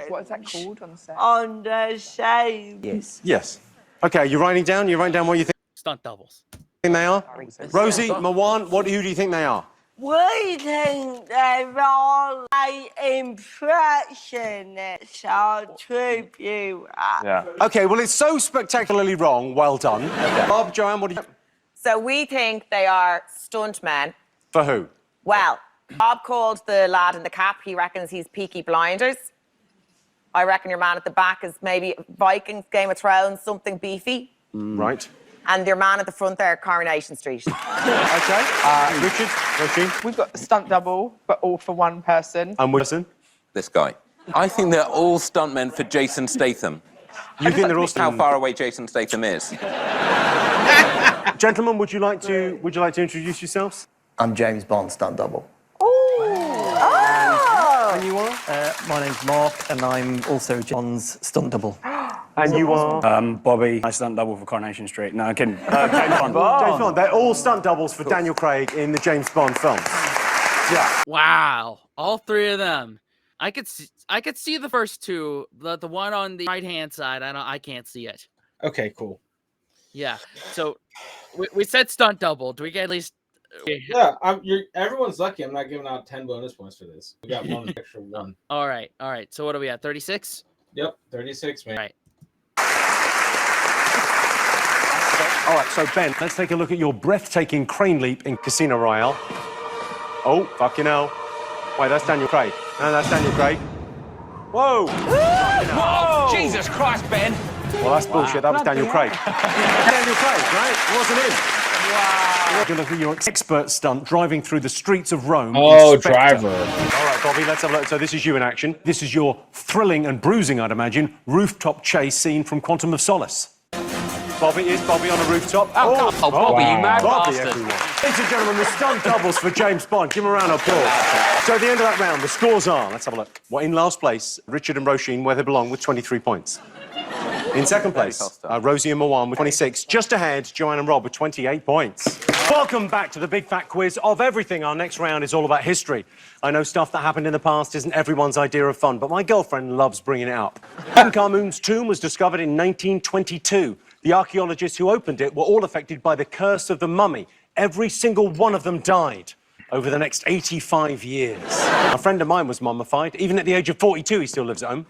What is that called on the set? on the same? Yes. Yes. Okay, you're writing down? You're writing down what you Stunt doubles. think they are? Rosie, Mawan, who do you think they are? We think they're all like impressionists or tribute. Yeah. Okay, well, it's so spectacularly wrong. Well done. Bob, Joanne, what do you... So we think they are stuntmen. For who? Well, Bob called the lad in the cap. He reckons he's Peaky Blinders. I reckon your man at the back is maybe Vikings, Game of Thrones, something beefy. Right. And your man at the front there, Coronation Street. Okay. Richard, Roisin. We've got a stunt double, but all for one person. And Wilson. This guy. I think they're all stuntmen for Jason Statham. You think they're all How far away Jason Statham is? Gentlemen, would you like to introduce yourselves? I'm James Bond, stunt double. And you are? My name's Mark, and I'm also John's stunt double. And you are? Bobby, I stunt double for Coronation Street. No, I'm kidding. James Bond. James Bond. They're all stunt doubles for Daniel Craig in the James Bond films. Yeah. Wow, all three of them. I could see the first two. The one on the right hand side. I can't see it. Okay, cool. Yeah. So we said stunt double. Do we get at least? Yeah, everyone's lucky. I'm not giving out 10 bonus points for this. We got one extra one. All right. So what are we at? 36. Yep, 36, man. All right. All right, so Ben, let's take a look at your breathtaking crane leap in Casino Royale. Oh, fucking hell. Wait, that's Daniel Craig. No, that's Daniel Craig. Whoa! Whoa! Jesus Christ, Ben! Well, that's bullshit. That was Daniel Craig. Daniel Craig, right? It wasn't him. Wow. Take a look at your expert stunt driving through the streets of Rome. Oh, Inspector. driver. All right, Bobby, let's have a look. So this is you in action. This is your thrilling and bruising, I'd imagine, rooftop chase scene from Quantum of Solace. Bobby, is Bobby on a rooftop? Oh, Bobby, you mad Bobby, bastard. everyone. Ladies and gentlemen, the stunt doubles for James Bond. Give him a round of applause. So at the end of that round, the scores are, let's have a look. Well, in last place, Richard and Roisin, where they belong, with 23 points. In second place, Rosie and Mawan with 26. Just ahead, Joanne and Rob with 28 points. Welcome back to the Big Fat Quiz of everything. Our next round is all about history. I know stuff that happened in the past isn't everyone's idea of fun, but my girlfriend loves bringing it up. Tutankhamun's tomb was discovered in 1922. The archaeologists who opened it were all affected by the curse of the mummy. Every single one of them died over the next 85 years. A friend of mine was mummified. Even at the age of 42, he still lives at home.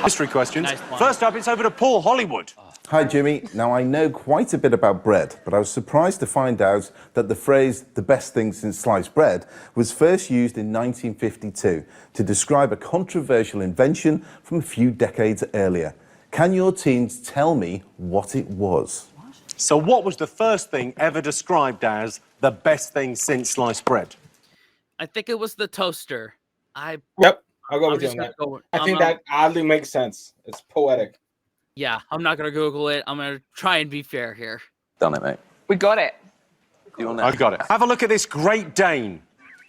History questions. Nice one. First up, it's over to Paul Hollywood. Hi, Jimmy. Now, I know quite a bit about bread, but I was surprised to find out that the phrase, the best thing since sliced bread, was first used in 1952 to describe a controversial invention from a few decades earlier. Can your teams tell me what it was? So what was the first thing ever described as the best thing since sliced bread? I think it was the toaster. Yep, I'll go I'm with you just on that. gonna go- I think I'm- that oddly makes sense. It's poetic. Yeah, I'm not gonna Google it. I'm gonna try and be fair here. Done it, mate. We got it. I've got it. Have a look at this Great Dane.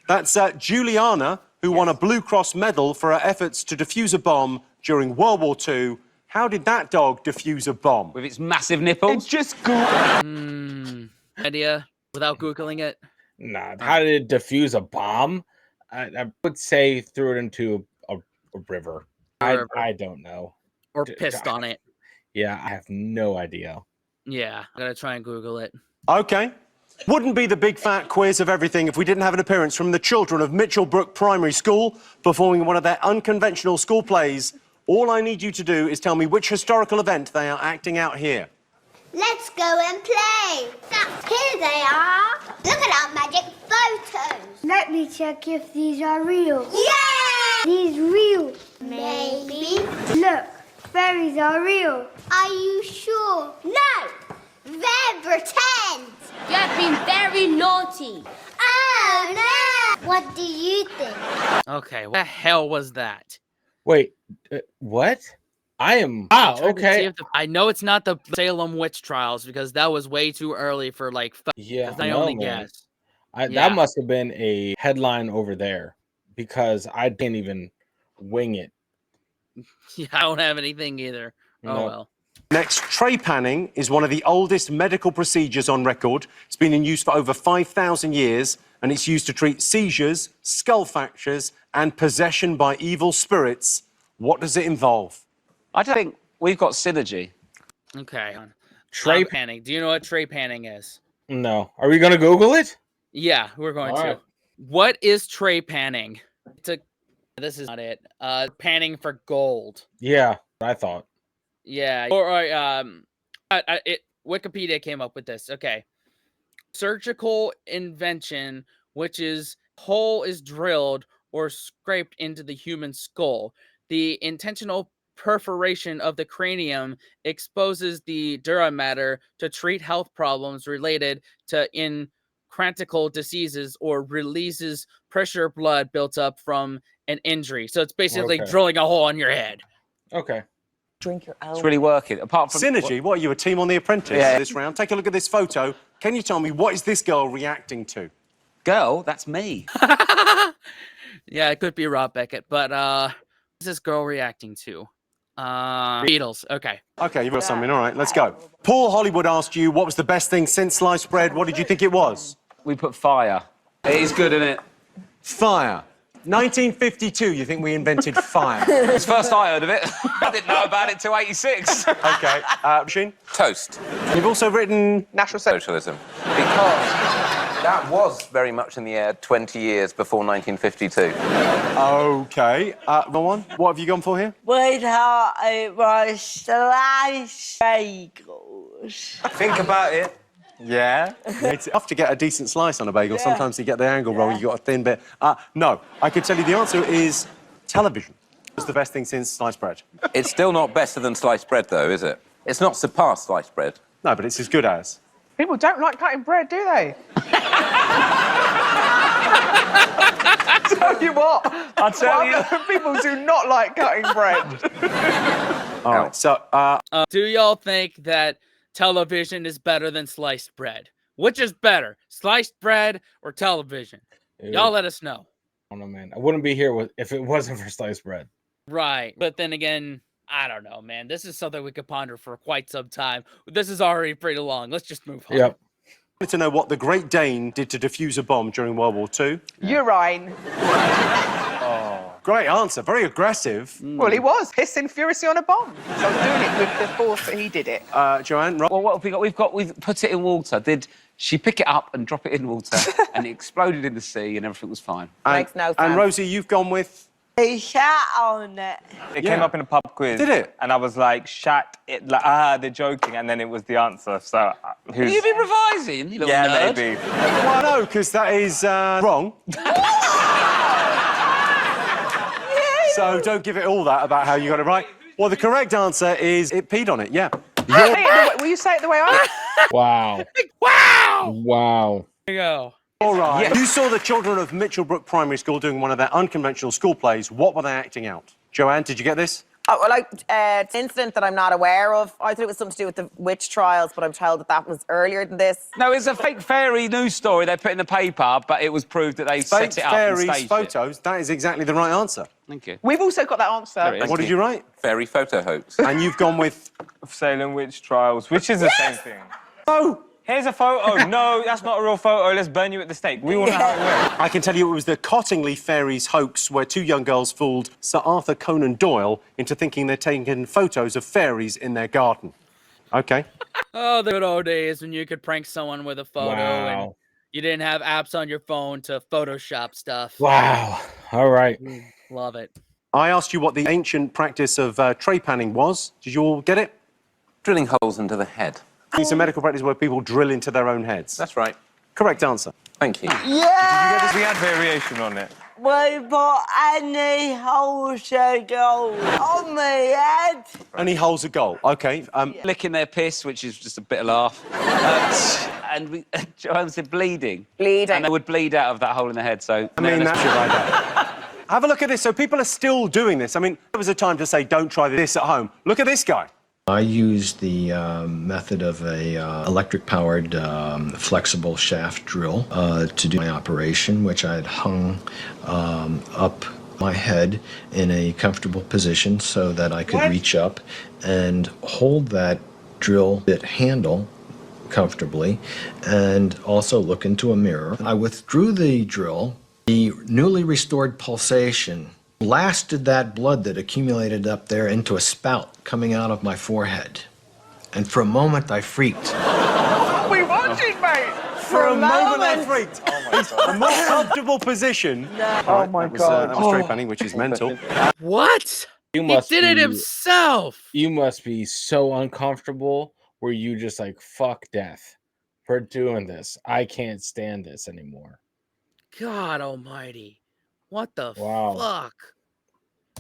That's Juliana, who won a Blue Cross medal for her efforts to defuse a bomb during World War II. How did that dog defuse a bomb? With its massive nipples? It's just good. Idea without Googling it? Nah, how did it defuse a bomb? I would say threw it into a river. I don't know. Or pissed on it. Yeah, I have no idea. Yeah, I'm gonna try and Google it. OK. Wouldn't be the big fat quiz of everything if we didn't have an appearance from the children of Mitchellbrook Primary School performing one of their unconventional school plays. All I need you to do is tell me which historical event they are acting out here. Let's go and play. Here they are. Look at our magic photos. Let me check if these are real. Yeah! These real. Maybe. Look, fairies are real. Are you sure? No! They're pretend. You have been very naughty. Oh, no! What do you think? Okay, what the hell was that? Wait, what? I am... Wow, okay. I know it's not the Salem witch trials because that was way too early for, like, yeah, I only guess. That must have been a headline over there because I didn't even wing it. Yeah, I don't have anything either. No. Oh, well. Next, tray panning is one of the oldest medical procedures on record. It's been in use for over 5,000 years, and it's used to treat seizures, skull fractures, and possession by evil spirits. What does it involve? I don't think we've got synergy. Okay. Tray panning. Do you know what tray panning is? No. Are we going to Google it? Yeah, we're going All to. right. What is tray panning? This is not it. Panning for gold. Yeah, I thought. Yeah. Wikipedia came up with this. Okay. Surgical invention, which is hole is drilled or scraped into the human skull. The intentional perforation of the cranium exposes the dura mater to treat health problems related to incranial diseases or releases pressure blood built up from an injury. So it's basically drilling a hole in your head. Okay. Drink your own. It's really working. Apart from Synergy? What are you, a team on The Apprentice this round? Take a look at this photo. Can you tell me what is this girl reacting to? Girl, that's me. Yeah, it could be Rob Beckett, but what's this girl reacting to? Beatles. Okay. Okay, you've got something. All right, let's go. Paul Hollywood asked you what was the best thing since sliced bread. What did you think it was? We put fire. It is good, isn't it? Fire. 1952, you think we invented fire? It's the first I heard of it. I didn't know about it till 86. OK. Machine? Toast. You've also written... National Socialism. Because that was very much in the air 20 years before 1952. OK. One. What have you gone for here? We thought it was sliced bagels. Think about it. Yeah. It's tough to get a decent slice on a bagel. Sometimes you get the angle wrong, you got a thin bit. No, I could tell you the answer is television. It's the best thing since sliced bread. It's still not better than sliced bread, though, is it? It's not surpassed sliced bread. No, but it's as good as. People don't like cutting bread, do they? Tell you what, I'll tell you. People do not like cutting bread. All right, so... do y'all think that television is better than sliced bread? Which is better, sliced bread or television? Y'all let us know. I don't know, man. I wouldn't be here if it wasn't for sliced bread. Right. But then again, I don't know, man. This is something we could ponder for quite some time. This is already pretty long. Let's just move on. Yep. I wanted to know what the Great Dane did to defuse a bomb during World War II. Urine. Great answer. Very aggressive. Well, he was pissing furiously on a bomb. So I was doing it with the force that he did it. Joanne, Well, what have we got? We've put it in water. Did she pick it up and drop it in water and it exploded in the sea and everything was fine? Makes no sense. And Rosie, you've gone with... He shat on it. It came up in a pub quiz. Did it? And I was like, shat it, like, they're joking, and then it was the answer, so... Have you been revising, you little nerd? Maybe. Well, no, because that is wrong. So don't give it all that about how you got it right. Well, the correct answer is it peed on it, yeah. Will you say it the way I... Wow. Wow! Wow. There you go. All right. Yes. You saw the children of Mitchellbrook Primary School doing one of their unconventional school plays. What were they acting out? Joanne, did you get this? Oh, well, it's an incident that I'm not aware of. I thought it was something to do with the witch trials, but I'm told that that was earlier than this. No, it's a fake fairy news story they put in the paper, but it was proved that they set it up and Fairies staged photos. That is exactly the right answer. it. Thank you. We've also got that answer. What did you write? Fairy photo hoax. And you've gone with... Salem witch trials, which is the same thing. Oh, Here's a photo. No, that's not a real photo. Let's burn you at the stake. We all know how it works. I can tell you it was the Cottingley Fairies hoax where 2 young girls fooled Sir Arthur Conan Doyle into thinking they're taking photos of fairies in their garden. OK. Oh, the good old days when you could prank someone with a photo and Wow. you didn't have apps on your phone to Photoshop stuff. Wow. All right. Love it. I asked you what the ancient practice of trepanning was. Did you all get it? Drilling holes into the head. It's a medical practice where people drill into their own heads. That's right. Correct answer. Thank you. Did you get this? We had variation on it. We put any holes to go on my head. Only holes a goal. OK. Licking their piss, which is just a bit of laugh. And Joanne said bleeding. Bleeding. And they would bleed out of that hole in the head, so... I mean, that's right there. Have a look at this. So people are still doing this. I mean, there was a time to say, don't try this at home. Look at this guy. I used the method of a electric-powered flexible shaft drill to do my operation, which I had hung up my head in a comfortable position so that I could reach up and hold that drill bit handle comfortably and also look into a mirror. I withdrew the drill. The newly restored pulsation blasted that blood that accumulated up there into a spout coming out of my forehead. And for a moment, I freaked. We watching, mate. For a moment, I freaked. Oh, my God. A more comfortable position. No. Oh, my God. That was trepanning, which is mental. What? You He must did it be- himself. You must be so uncomfortable where you just like, fuck death for doing this. I can't stand this anymore. God almighty. What the Wow. fuck?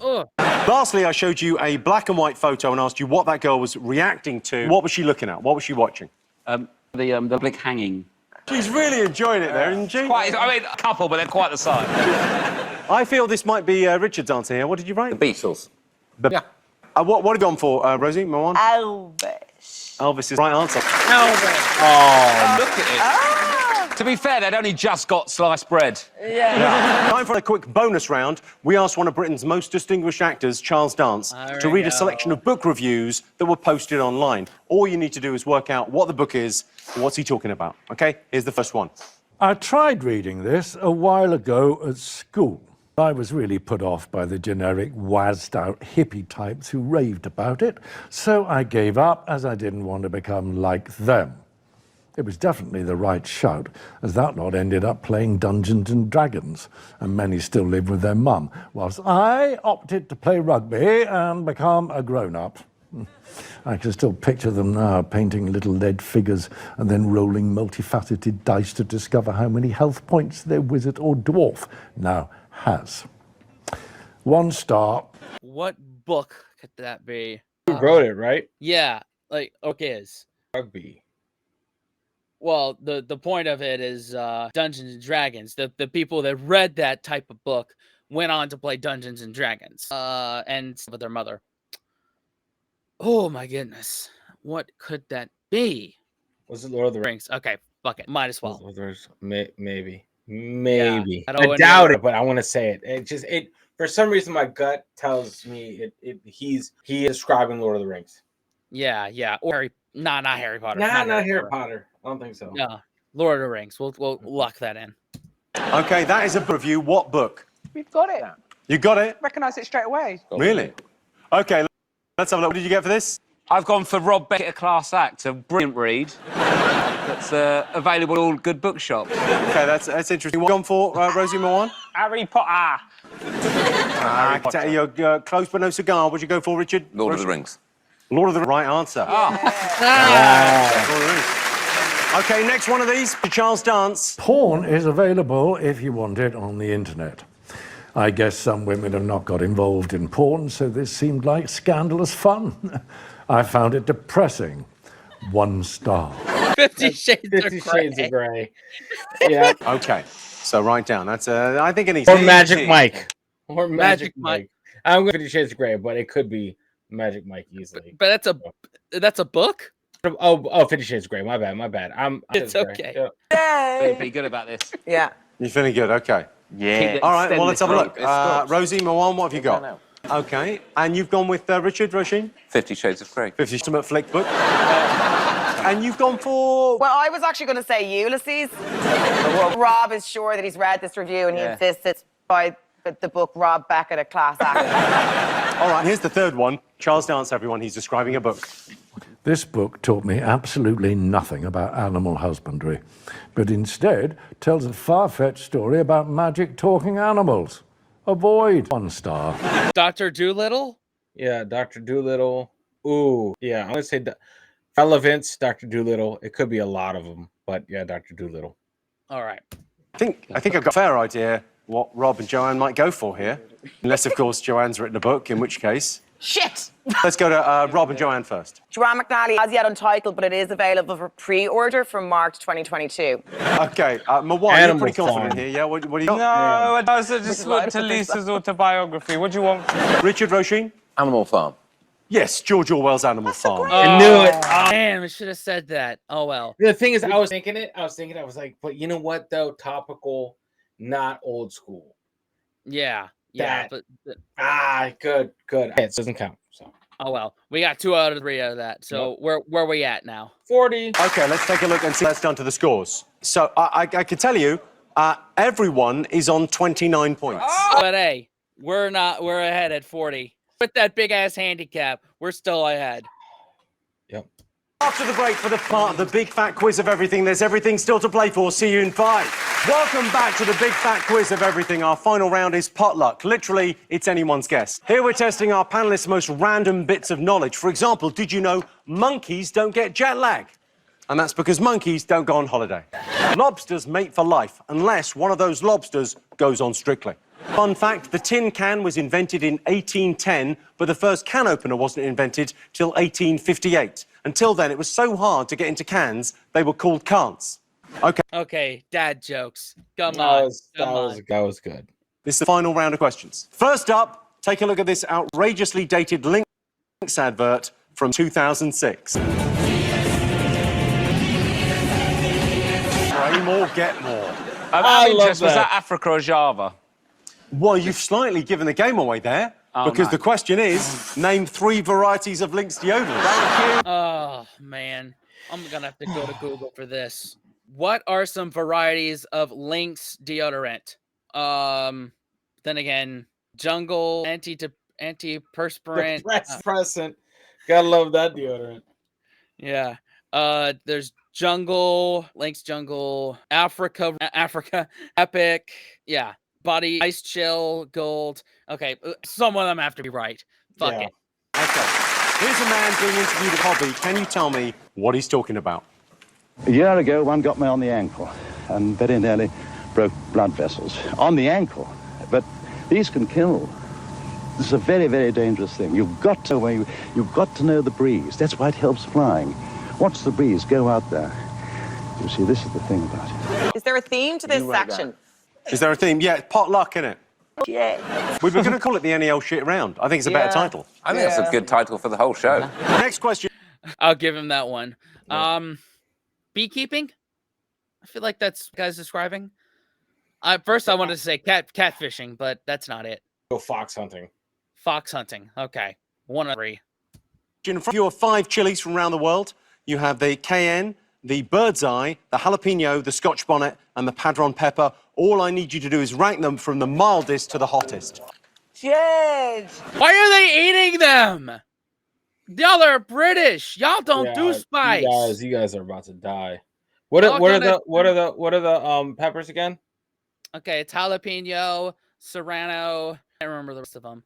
Ugh. Lastly, I showed you a black and white photo and asked you what that girl was reacting to. What was she looking at? What was she watching? The blick hanging. She's really enjoying it there, isn't she? Quite, I mean, a couple, but they're quite the size. I feel this might be Richard's answer here. What did you write? The Beatles. Yeah. What have you gone for, Rosie? Moan? Elvis. Elvis is the right answer. Elvis. Oh. Look at it. To be fair, they'd only just got sliced bread. Yeah. Time for a quick bonus round. We asked one of Britain's most distinguished actors, Charles Dance, to read a selection of book reviews that were posted online. All you need to do is work out what the book is and what's he talking about. OK, here's the first one. I tried reading this a while ago at school. I was really put off by the generic wazzed-out hippie types who raved about it, so I gave up as I didn't want to become like them. It was definitely the right shout, as that lot ended up playing Dungeons and Dragons, and many still live with their mum, whilst I opted to play rugby and become a grown-up. I can still picture them now, painting little lead figures and then rolling multifaceted dice to discover how many health points their wizard or dwarf now has. 1 star. What book could that be? You wrote it, right? Yeah, like, okay, is. Rugby. Well, the point of it is Dungeons and Dragons. The people that read that type of book went on to play Dungeons and Dragons. And with their mother. Oh my goodness. What could that be? Was it Lord of the Rings? Okay, fuck it. Might as well. Lord of the Rings. Maybe. I I doubt it, but I want to say it. It for some reason my gut tells me he is describing Lord of the Rings. Yeah. Or not Harry Potter. Not Harry Potter. I don't think so. No, Lord of the Rings. We'll lock that in. OK, that is a review. What book? We've got it. You got it? Recognise it straight away. Really? OK, let's have a look. What did you get for this? I've gone for Rob Beckett, A Class Act, a brilliant read. That's available at all good bookshops. OK, that's interesting. What have you gone for, Rosie Moan? Harry Potter. You're close but no cigar. What would you go for, Richard? Lord of the Rings. Lord of the right answer. OK, next one of these, Charles Dance. Porn is available if you want it on the internet. I guess some women have not got involved in porn, so this seemed like scandalous fun. I found it depressing. 1 star. 50 Shades of Grey. Yeah. OK, so write down. That's I think an easy. Or Magic Mike. Or Magic Mike. I'm going to 50 Shades of Grey, but it could be Magic Mike easily. But that's a book? Oh, 50 Shades of Grey. My bad. It's okay. Feeling pretty good about this. Yeah. You're feeling good, OK. Yeah. All right, well, let's have a look. It's Rosie, Moan, what have you got? OK, and you've gone with Richard, Roisin? 50 Shades of Grey. 50 Ultimate Flick book. And you've gone for... Well, I was actually going to say Ulysses. Rob is sure that he's read this review and he insists it's by the book Rob Beckett, a class act. All right, here's the third one. Charles Dance, everyone. He's describing a book. This book taught me absolutely nothing about animal husbandry, but instead tells a far-fetched story about magic talking animals. Avoid 1 star. Dr. Doolittle? Yeah, Dr. Doolittle. Ooh, yeah, I'm gonna say Relevance, Dr. Doolittle. It could be a lot of them, but yeah, Dr. Doolittle. All right. I think I've got a fair idea what Rob and Joanne might go for here. Unless, of course, Joanne's written a book, in which case... Shit! Let's go to Rob and Joanne first. Joanne McNally, as yet untitled, but it is available for pre-order from March 2022. Okay, Mawar, you're pretty confident here, yeah? What do you got? No, I just looked to Lisa's autobiography. What do you want? Richard Roisin? Animal Farm. Yes, George Orwell's Animal Farm. I knew it. Man, I should have said that. Oh, well. The thing is, I was like, but you know what, though? Topical, not old school. Yeah. That- But Good. It doesn't count. So. oh well. We got 2 out of 3 out of that. So where are we at now? 40. Okay, let's take a look and see what's done to the scores. So I can tell you, everyone is on 29 points. But hey, we're ahead at 40. With that big ass handicap, we're still ahead. Yep. After the break for the part of the big fat quiz of everything, there's everything still to play for. See you in 5. Welcome back to the big fat quiz of everything. Our final round is Potluck. Literally, it's anyone's guess. Here we're testing our panelists' most random bits of knowledge. For example, did you know monkeys don't get jet lag? And that's because monkeys don't go on holiday. Lobsters mate for life unless one of those lobsters goes on Strictly. Fun fact, the tin can was invented in 1810, but the first can opener wasn't invented till 1858. Until then, it was so hard to get into cans, they were called can'ts. Okay. Okay, dad jokes. Come on. That was good. This is the final round of questions. First up, take a look at this outrageously dated Lynx advert from 2006. Pray more, get more. I'm interested, was that Africa or Java? Well, you've slightly given the game away there, because the question is, name 3 varieties of Lynx deodorant. Oh, man. I'm going to have to go to Google for this. What are some varieties of Lynx deodorant? Then again, jungle, antiperspirant. Depressant. Gotta love that deodorant. Yeah. There's jungle, Lynx jungle, Africa, epic. Yeah. Body, ice chill, gold. Okay, some of them have to be right. Fuck it. Okay. Here's a man being interviewed at Hobby. Can you tell me what he's talking about? A year ago, one got me on the ankle and very nearly broke blood vessels. On the ankle. But these can kill. This is a very, very dangerous thing. You've got to know the breeze. That's why it helps flying. Watch the breeze. Go out there. You see, this is the thing about it. Is there a theme to this section? Is there a theme? Yeah, it's Potluck, innit? Yeah. We were going to call it the NEL shit round. I think it's a better title. I think that's a good title for the whole show. Next question. I'll give him that one. Beekeeping? I feel like that's what guys describing. First, I wanted to say catfishing, but that's not it. Go fox hunting. Fox hunting. Okay. 1 of 3. In front of you are 5 chilies from around the world. You have the cayenne, the bird's eye, the jalapeno, the scotch bonnet, and the padron pepper. All I need you to do is rank them from the mildest to the hottest. Jed! Why are they eating them? Y'all are British. Y'all don't do spice. You guys are about to die. What are the peppers again? Okay, it's jalapeno, serrano. I can't remember the rest of them.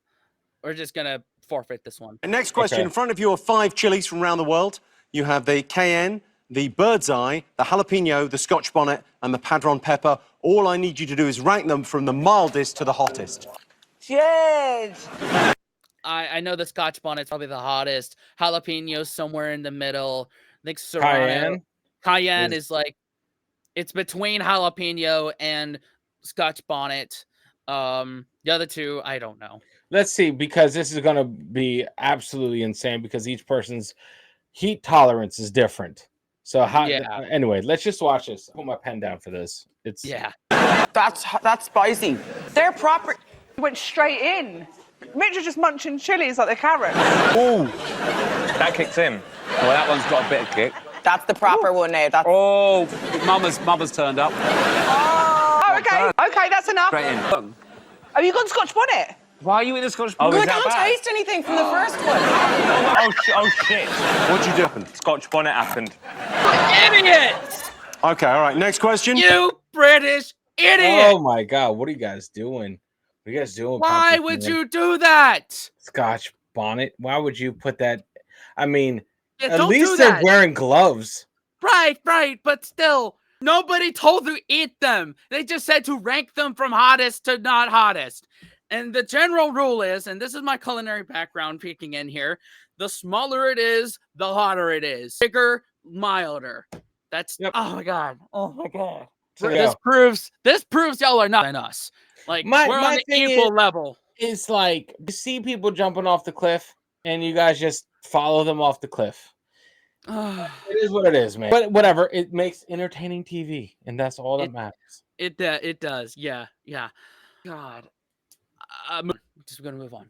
We're just gonna forfeit this one. And next question. In front of you are 5 chilies from around the world. You have the cayenne, the bird's eye, the jalapeno, the scotch bonnet, and the padron pepper. All I need you to do is rank them from the mildest to the hottest. Jed! I know the scotch bonnet's probably the hottest. Jalapeno somewhere in the middle. I think serrano. Cayenne is like, it's between jalapeno and scotch bonnet. The other 2, I don't know. Let's see, because this is going to be absolutely insane because each person's heat tolerance is different. So anyway, let's just watch this. Put my pen down for this. That's spicy. They're proper. Went straight in. Mitch was just munching chilies like the carrot. Ooh, that kicked in. Well, that one's got a bit of kick. That's the proper one now. That's... Oh, mama's turned up. Oh, okay. Okay, that's enough. Straight in. Have you gone Scotch bonnet? Why are you in the Scotch Oh, bonnet? is I that can't bad? taste anything from the first one. Oh shit. What'd you do? Scotch bonnet happened. Idiot! Okay, all right. Next question. You British idiot! Oh my god, what are you guys doing? What are you guys doing? Why Patrick, would man? you do that? Scotch bonnet? Why would you put that? I mean, Yeah, at don't least do they're that. wearing gloves. Right, but still, nobody told you eat them. They just said to rank them from hottest to not hottest. And the general rule is, and this is my culinary background peeking in here, the smaller it is, the hotter it is. Bigger, milder. That's oh my god. So, This proves y'all are not than us. Like we're on the thing equal level. It's like you see people jumping off the cliff, and you guys just follow them off the cliff. It is what it is, man. But whatever, it makes entertaining TV, and that's all that matters. It does. Yeah. God. I'm just gonna move on.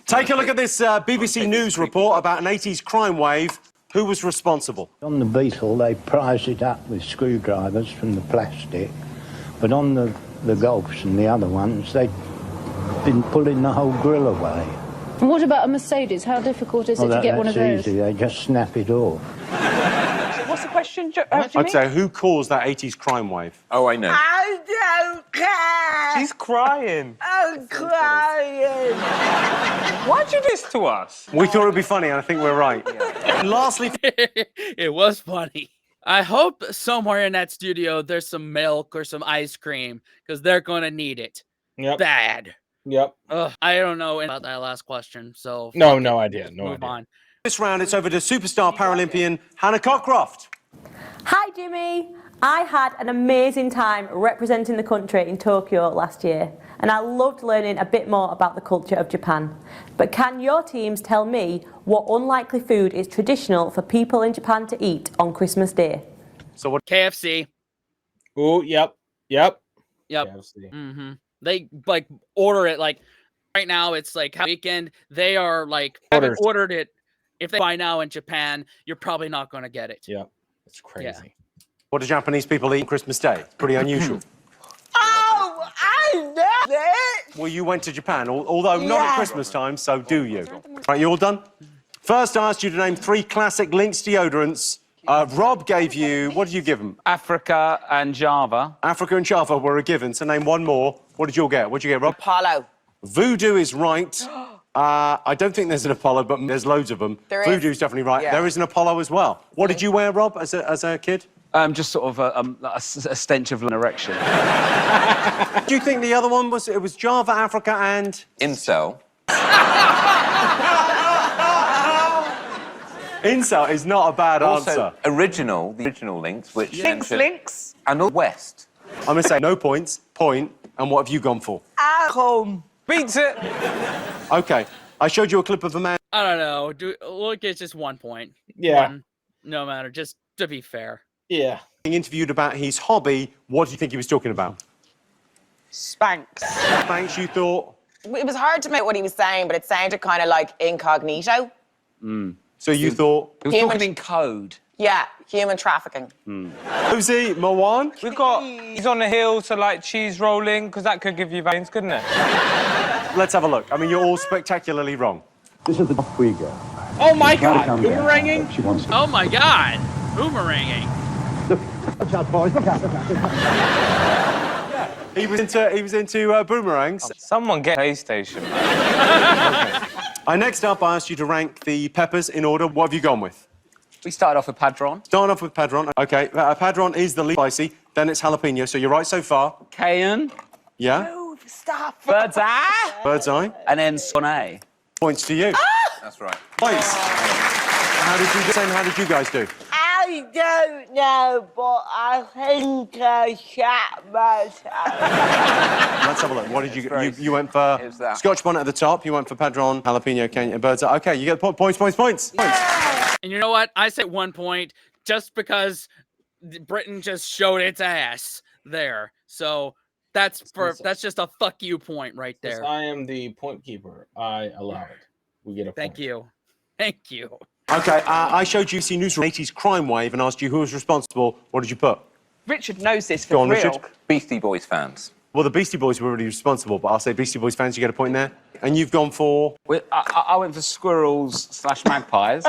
Take a look at this BBC News report about an 80s crime wave. Who was responsible? On the Beetle, they prized it up with screwdrivers from the plastic, but on the Golfs and the other ones, they'd been pulling the whole grill away. And what about a Mercedes? How difficult is it to get one of those? That's easy, they just snap it off. What's the question, Jimmy? I'd say who caused that 80s crime wave? Oh, I know. I don't care. She's crying. I'm crying. Why'd you do this to us? We thought it would be funny, and I think we're right. Lastly, It was funny. I hope somewhere in that studio there's some milk or some ice cream because they're gonna need it. Yep. Bad. Yep. Ugh, I don't know about that last question, so No idea. No move idea. on. this round it's over to superstar Paralympian Hannah Cockcroft. Hi Jimmy! I had an amazing time representing the country in Tokyo last year, and I loved learning a bit more about the culture of Japan. But can your teams tell me what unlikely food is traditional for people in Japan to eat on Christmas Day? So what? KFC. Oh, yep. KFC. Mm-hmm. They like order it like right now. It's like weekend. They are like haven't ordered it. If they buy now in Japan, you're probably not going to get it. Yep. It's crazy. Yeah. What do Japanese people eat on Christmas Day? Pretty unusual. Oh, I know it. Well, you went to Japan, although not at Christmas time, so do you? Right, you all done? First, I asked you to name 3 classic Lynx deodorants. Rob gave you, what did you give him? Africa and Java. Africa and Java were a given, so name one more. What did you all get? What did you get, Rob? Apollo. Voodoo is right. I don't think there's an Apollo, but there's loads of them. There is. Voodoo's definitely right. Yeah. There is an Apollo as well. What did you wear, Rob, as a kid? Just sort of a stench of an erection. Do you think the other one was, it was Java, Africa, and... Incel. Incel is not a bad Also, answer. the original Lynx, which... Lynx. And all West. I'm going to say no points, point, and what have you gone for? Come. Beats it. Okay, I showed you a clip of a man... I don't know. Look, it's just 1 point. Yeah. One, no matter. Just to be fair. Yeah. being interviewed about his hobby. What do you think he was talking about? Spanks. Spanks, you thought? It was hard to make what he was saying, but it sounded kind of like incognito. So you thought... He was talking in code. Yeah, human trafficking. Rosie, Mawan? We got, he's on the hill to like cheese rolling, because that could give you veins, couldn't it? Let's have a look. I mean, you're all spectacularly wrong. This is the top we go. Oh my Gotta God! come down. Boomeranging? She wants to- Oh my God! Boomeranging. Watch out, boys. Look out, look out, look out. He was into boomerangs. Someone get PlayStation. Next up, I asked you to rank the peppers in order. What have you gone with? We started off with Padron. Starting off with Padron. Okay, Padron is the least spicy. Then it's jalapeno. So you're right so far. Cayenne. Yeah. Move, stop. Bird's eye. Bird's eye. And then Sonnet. Points to you. That's right. Points. How did you guys do? I don't know, but I think I shot myself. Let's have a look. What did you get? You went for Scotch bonnet at the top. You went for Padron, jalapeno, Cayenne, and bird's eye. Okay, you get points. And you know what? I said 1 point just because Britain just showed its ass there. So that's just a fuck you point right there. I am the point keeper. I allow it. We get a point. Thank you. Thank you. Okay, I showed you CNews from 80s crime wave and asked you who was responsible. What did you put? Richard knows this for Go on, real. Richard. Beastie Boys fans. Well, the Beastie Boys were already responsible, but I'll say Beastie Boys fans, you get a point there. And you've gone for... I went for squirrels / magpies.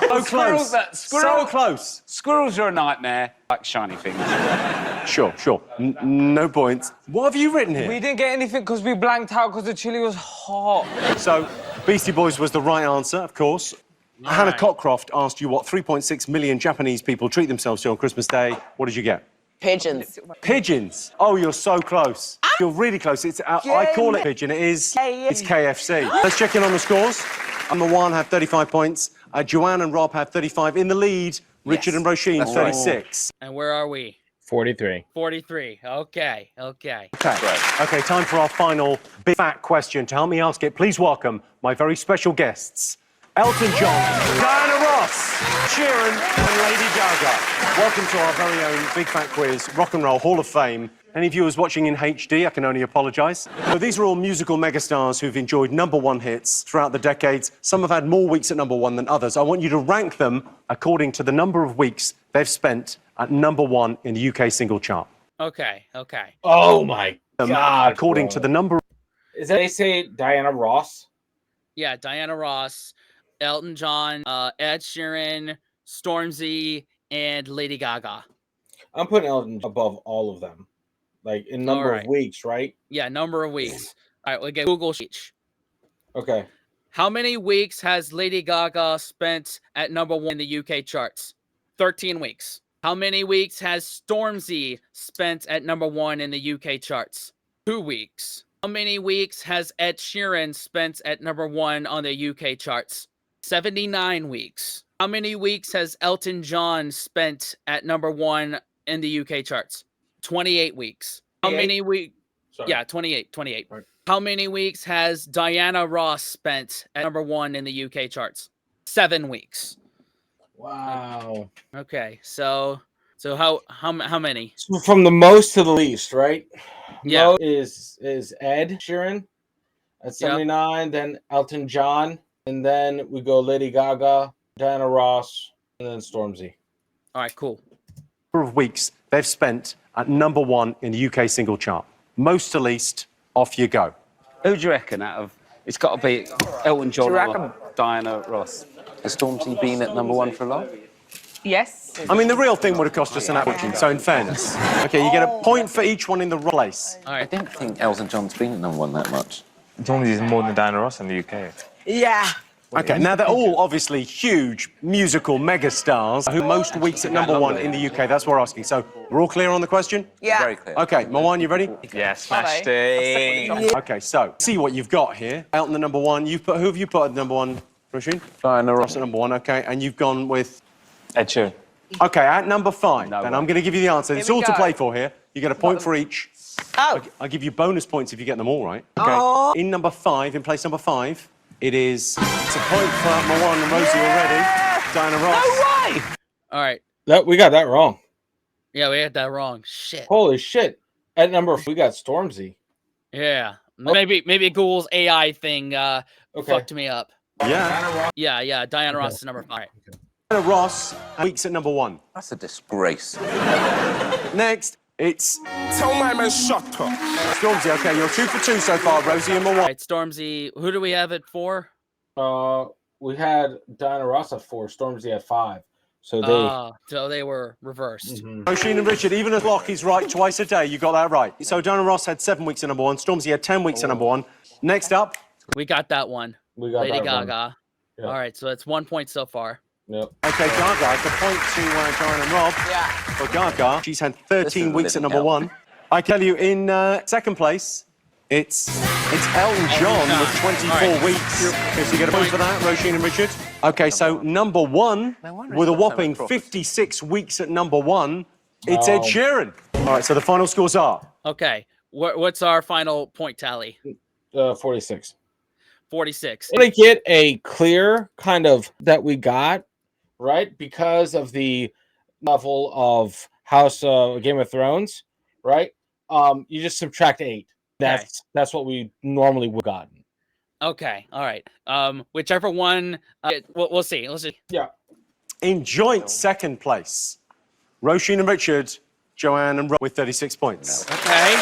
So close. So close. Squirrels are a nightmare, like shiny things. Sure. No points. What have you written here? We didn't get anything because we blanked out because the chili was hot. So, Beastie Boys was the right answer, of course. Hannah Cockcroft asked you what 3.6 million Japanese people treat themselves to on Christmas Day. What did you get? Pigeons. Pigeons. Oh, you're so close. You're really close. It's I call it pigeon. It is. It's KFC. Let's check in on the scores. Number 1 have 35 points. Joanne and Rob have 35 in the lead. Richard and Roisin 36. And where are we? 43. 43. Okay. Okay, time for our final big fat question. To help me ask it, please welcome my very special guests, Elton John, Diana Ross, Sheeran, and Lady Gaga. Welcome to our very own Big Fat Quiz, Rock and Roll Hall of Fame. Any viewers watching in HD, I can only apologise. So these are all musical megastars who've enjoyed #1 hits throughout the decades. Some have had more weeks at #1 than others. I want you to rank them according to the number of weeks they've spent at #1 in the UK single chart. Okay. Oh my God! According to the number. Is that they say Diana Ross? Yeah, Diana Ross, Elton John, Ed Sheeran, Stormzy, and Lady Gaga. I'm putting Elton above all of them. Like in number of weeks, right? Yeah, number of weeks. All right, we'll get Google sheet. Okay. How many weeks has Lady Gaga spent at #1 in the UK charts? 13 weeks. How many weeks has Stormzy spent at #1 in the UK charts? 2 weeks. How many weeks has Ed Sheeran spent at #1 on the UK charts? 79 weeks. How many weeks has Elton John spent at #1 in the UK charts? 28 weeks. How many weeks? Yeah, 28. Right. How many weeks has Diana Ross spent at #1 in the UK charts? 7 weeks. Wow. Okay, so how many? So from the most to the least, right? Yeah. Most is Ed Sheeran at 79, then Elton John, and then we go Lady Gaga, Diana Ross, and then Stormzy. All right, cool. Number of weeks they've spent at #1 in the UK single chart. Most to least, off you go. Who do you reckon out of... It's got to be Elton John or Diana Ross. Has Stormzy been at #1 for a long? Yes. I mean, the real thing would have cost us an fortune, so in fairness. Okay, you get a point for each one in the place. I don't think Elton John's been at #1 that much. Stormzy's more than Diana Ross in the UK. Yeah. Okay, now they're all obviously huge musical megastars who most weeks at #1 in the UK. That's what we're asking. So we're all clear on the question? Yeah. Very clear. Okay, Marwan, you ready? Yeah, smashed it. Okay, so see what you've got here. Elton, the #1. You've put who have you put at #1, Roisin? Diana Ross at #1. Okay, and you've gone with Ed Sheeran. Okay, at number 5. Then I'm going to give you the answer. It's all to play for here. You get a point for each. Oh. I'll give you bonus points if you get them all right. Okay. In number 5, in place number 5, it's a point for Marwan and Rosie already. Diana Ross. No way! All right. We got that wrong. Yeah, we had that wrong. Shit. Holy shit! At number 4, we got Stormzy. Yeah. Maybe Google's AI thing fucked me up. Yeah. Yeah. Diana Ross is number 5. Diana Ross, weeks at #1. That's a disgrace. Next, it's Tell my man shut up. Stormzy. Okay, you're 2 for 2 so far, Rosie and Marwan. All right, Stormzy. Who do we have it for? We had Diana Ross at 4, Stormzy at 5. So they were reversed. Roisin and Richard, even as Locke is right twice a day, you got that right. So Diana Ross had 7 weeks at #1. Stormzy had 10 weeks at #1. Next up, We got that one. We got Lady that one. Gaga. Yeah. All right, so that's 1 point so far. Yep. Okay, Gaga, the point to John and Rob. Yeah. For Gaga, she's had 13 is weeks at living #1. I tell you, in second place, it's Elton John with 24 weeks. Okay, so you get a point for that, Roisin and Richard. Okay, so #1, with a whopping 56 weeks at #1, it's Ed Sheeran. All right, so the final scores are? Okay, what's our final point tally? 46. 46. I want to get a clear kind of that we got, right? Because of the level of Game of Thrones, right? You just subtract 8. That's what we normally would have gotten. Okay, all right. Whichever one, we'll see. Let's see. Yeah. In joint second place, Roisin and Richard, Joanne and Rob with 36 points. Okay.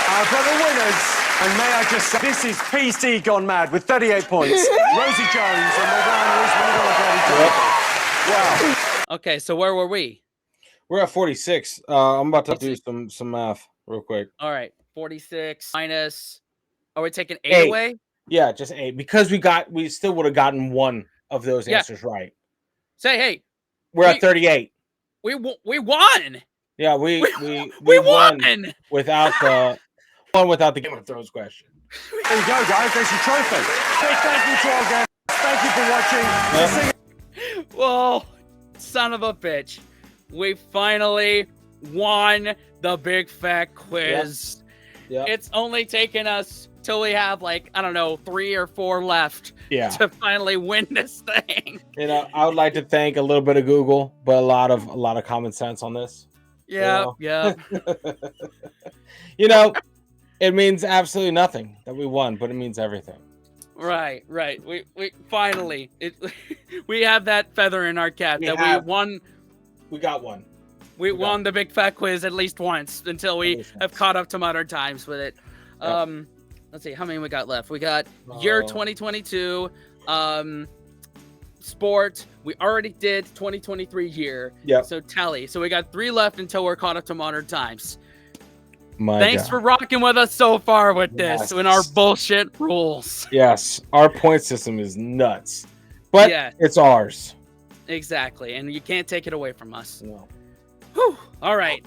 Our brother winners, and may I just say, this is PC Gone Mad with 38 points. Rosie Jones and Morgan Wow. Okay, so where were we? We're at 46. I'm about to do some math real quick. All right, 46 minus. Are we taking 8 away? Yeah, just 8 because we still would have gotten one of those answers right. Say, hey, we're at 38. We won. Yeah, we won without the Game of Thrones question. There you go, guys. There's your trophy. Big thank you to our guests. Thank you for watching. Well, son of a bitch. We finally won the big fat quiz. Yeah. It's only taken us till we have like, I don't know, 3 or 4 left to finally win this thing. You know, I would like to thank a little bit of Google, but a lot of common sense on this. Yeah, yeah. You know, it means absolutely nothing that we won, but it means everything. Right. We finally we have that feather in our cap we won. We got one. We won the big fat quiz at least once until we have caught up to modern times with it. Let's see how many we got left. We got year 2022, sport. We already did 2023 year. So tally. So we got 3 left until we're caught up to modern times. Thanks for rocking with us so far with this and our bullshit rules. Yes, our point system is nuts, but it's ours. Exactly, and you can't take it away from us. No. Whew. All right.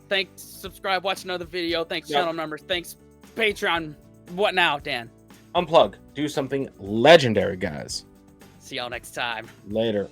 Thanks. Subscribe. Watch another video. Thanks, channel members. Thanks, Patreon. What now, Dan? Unplug. Do something legendary, guys. See y'all next time. Later.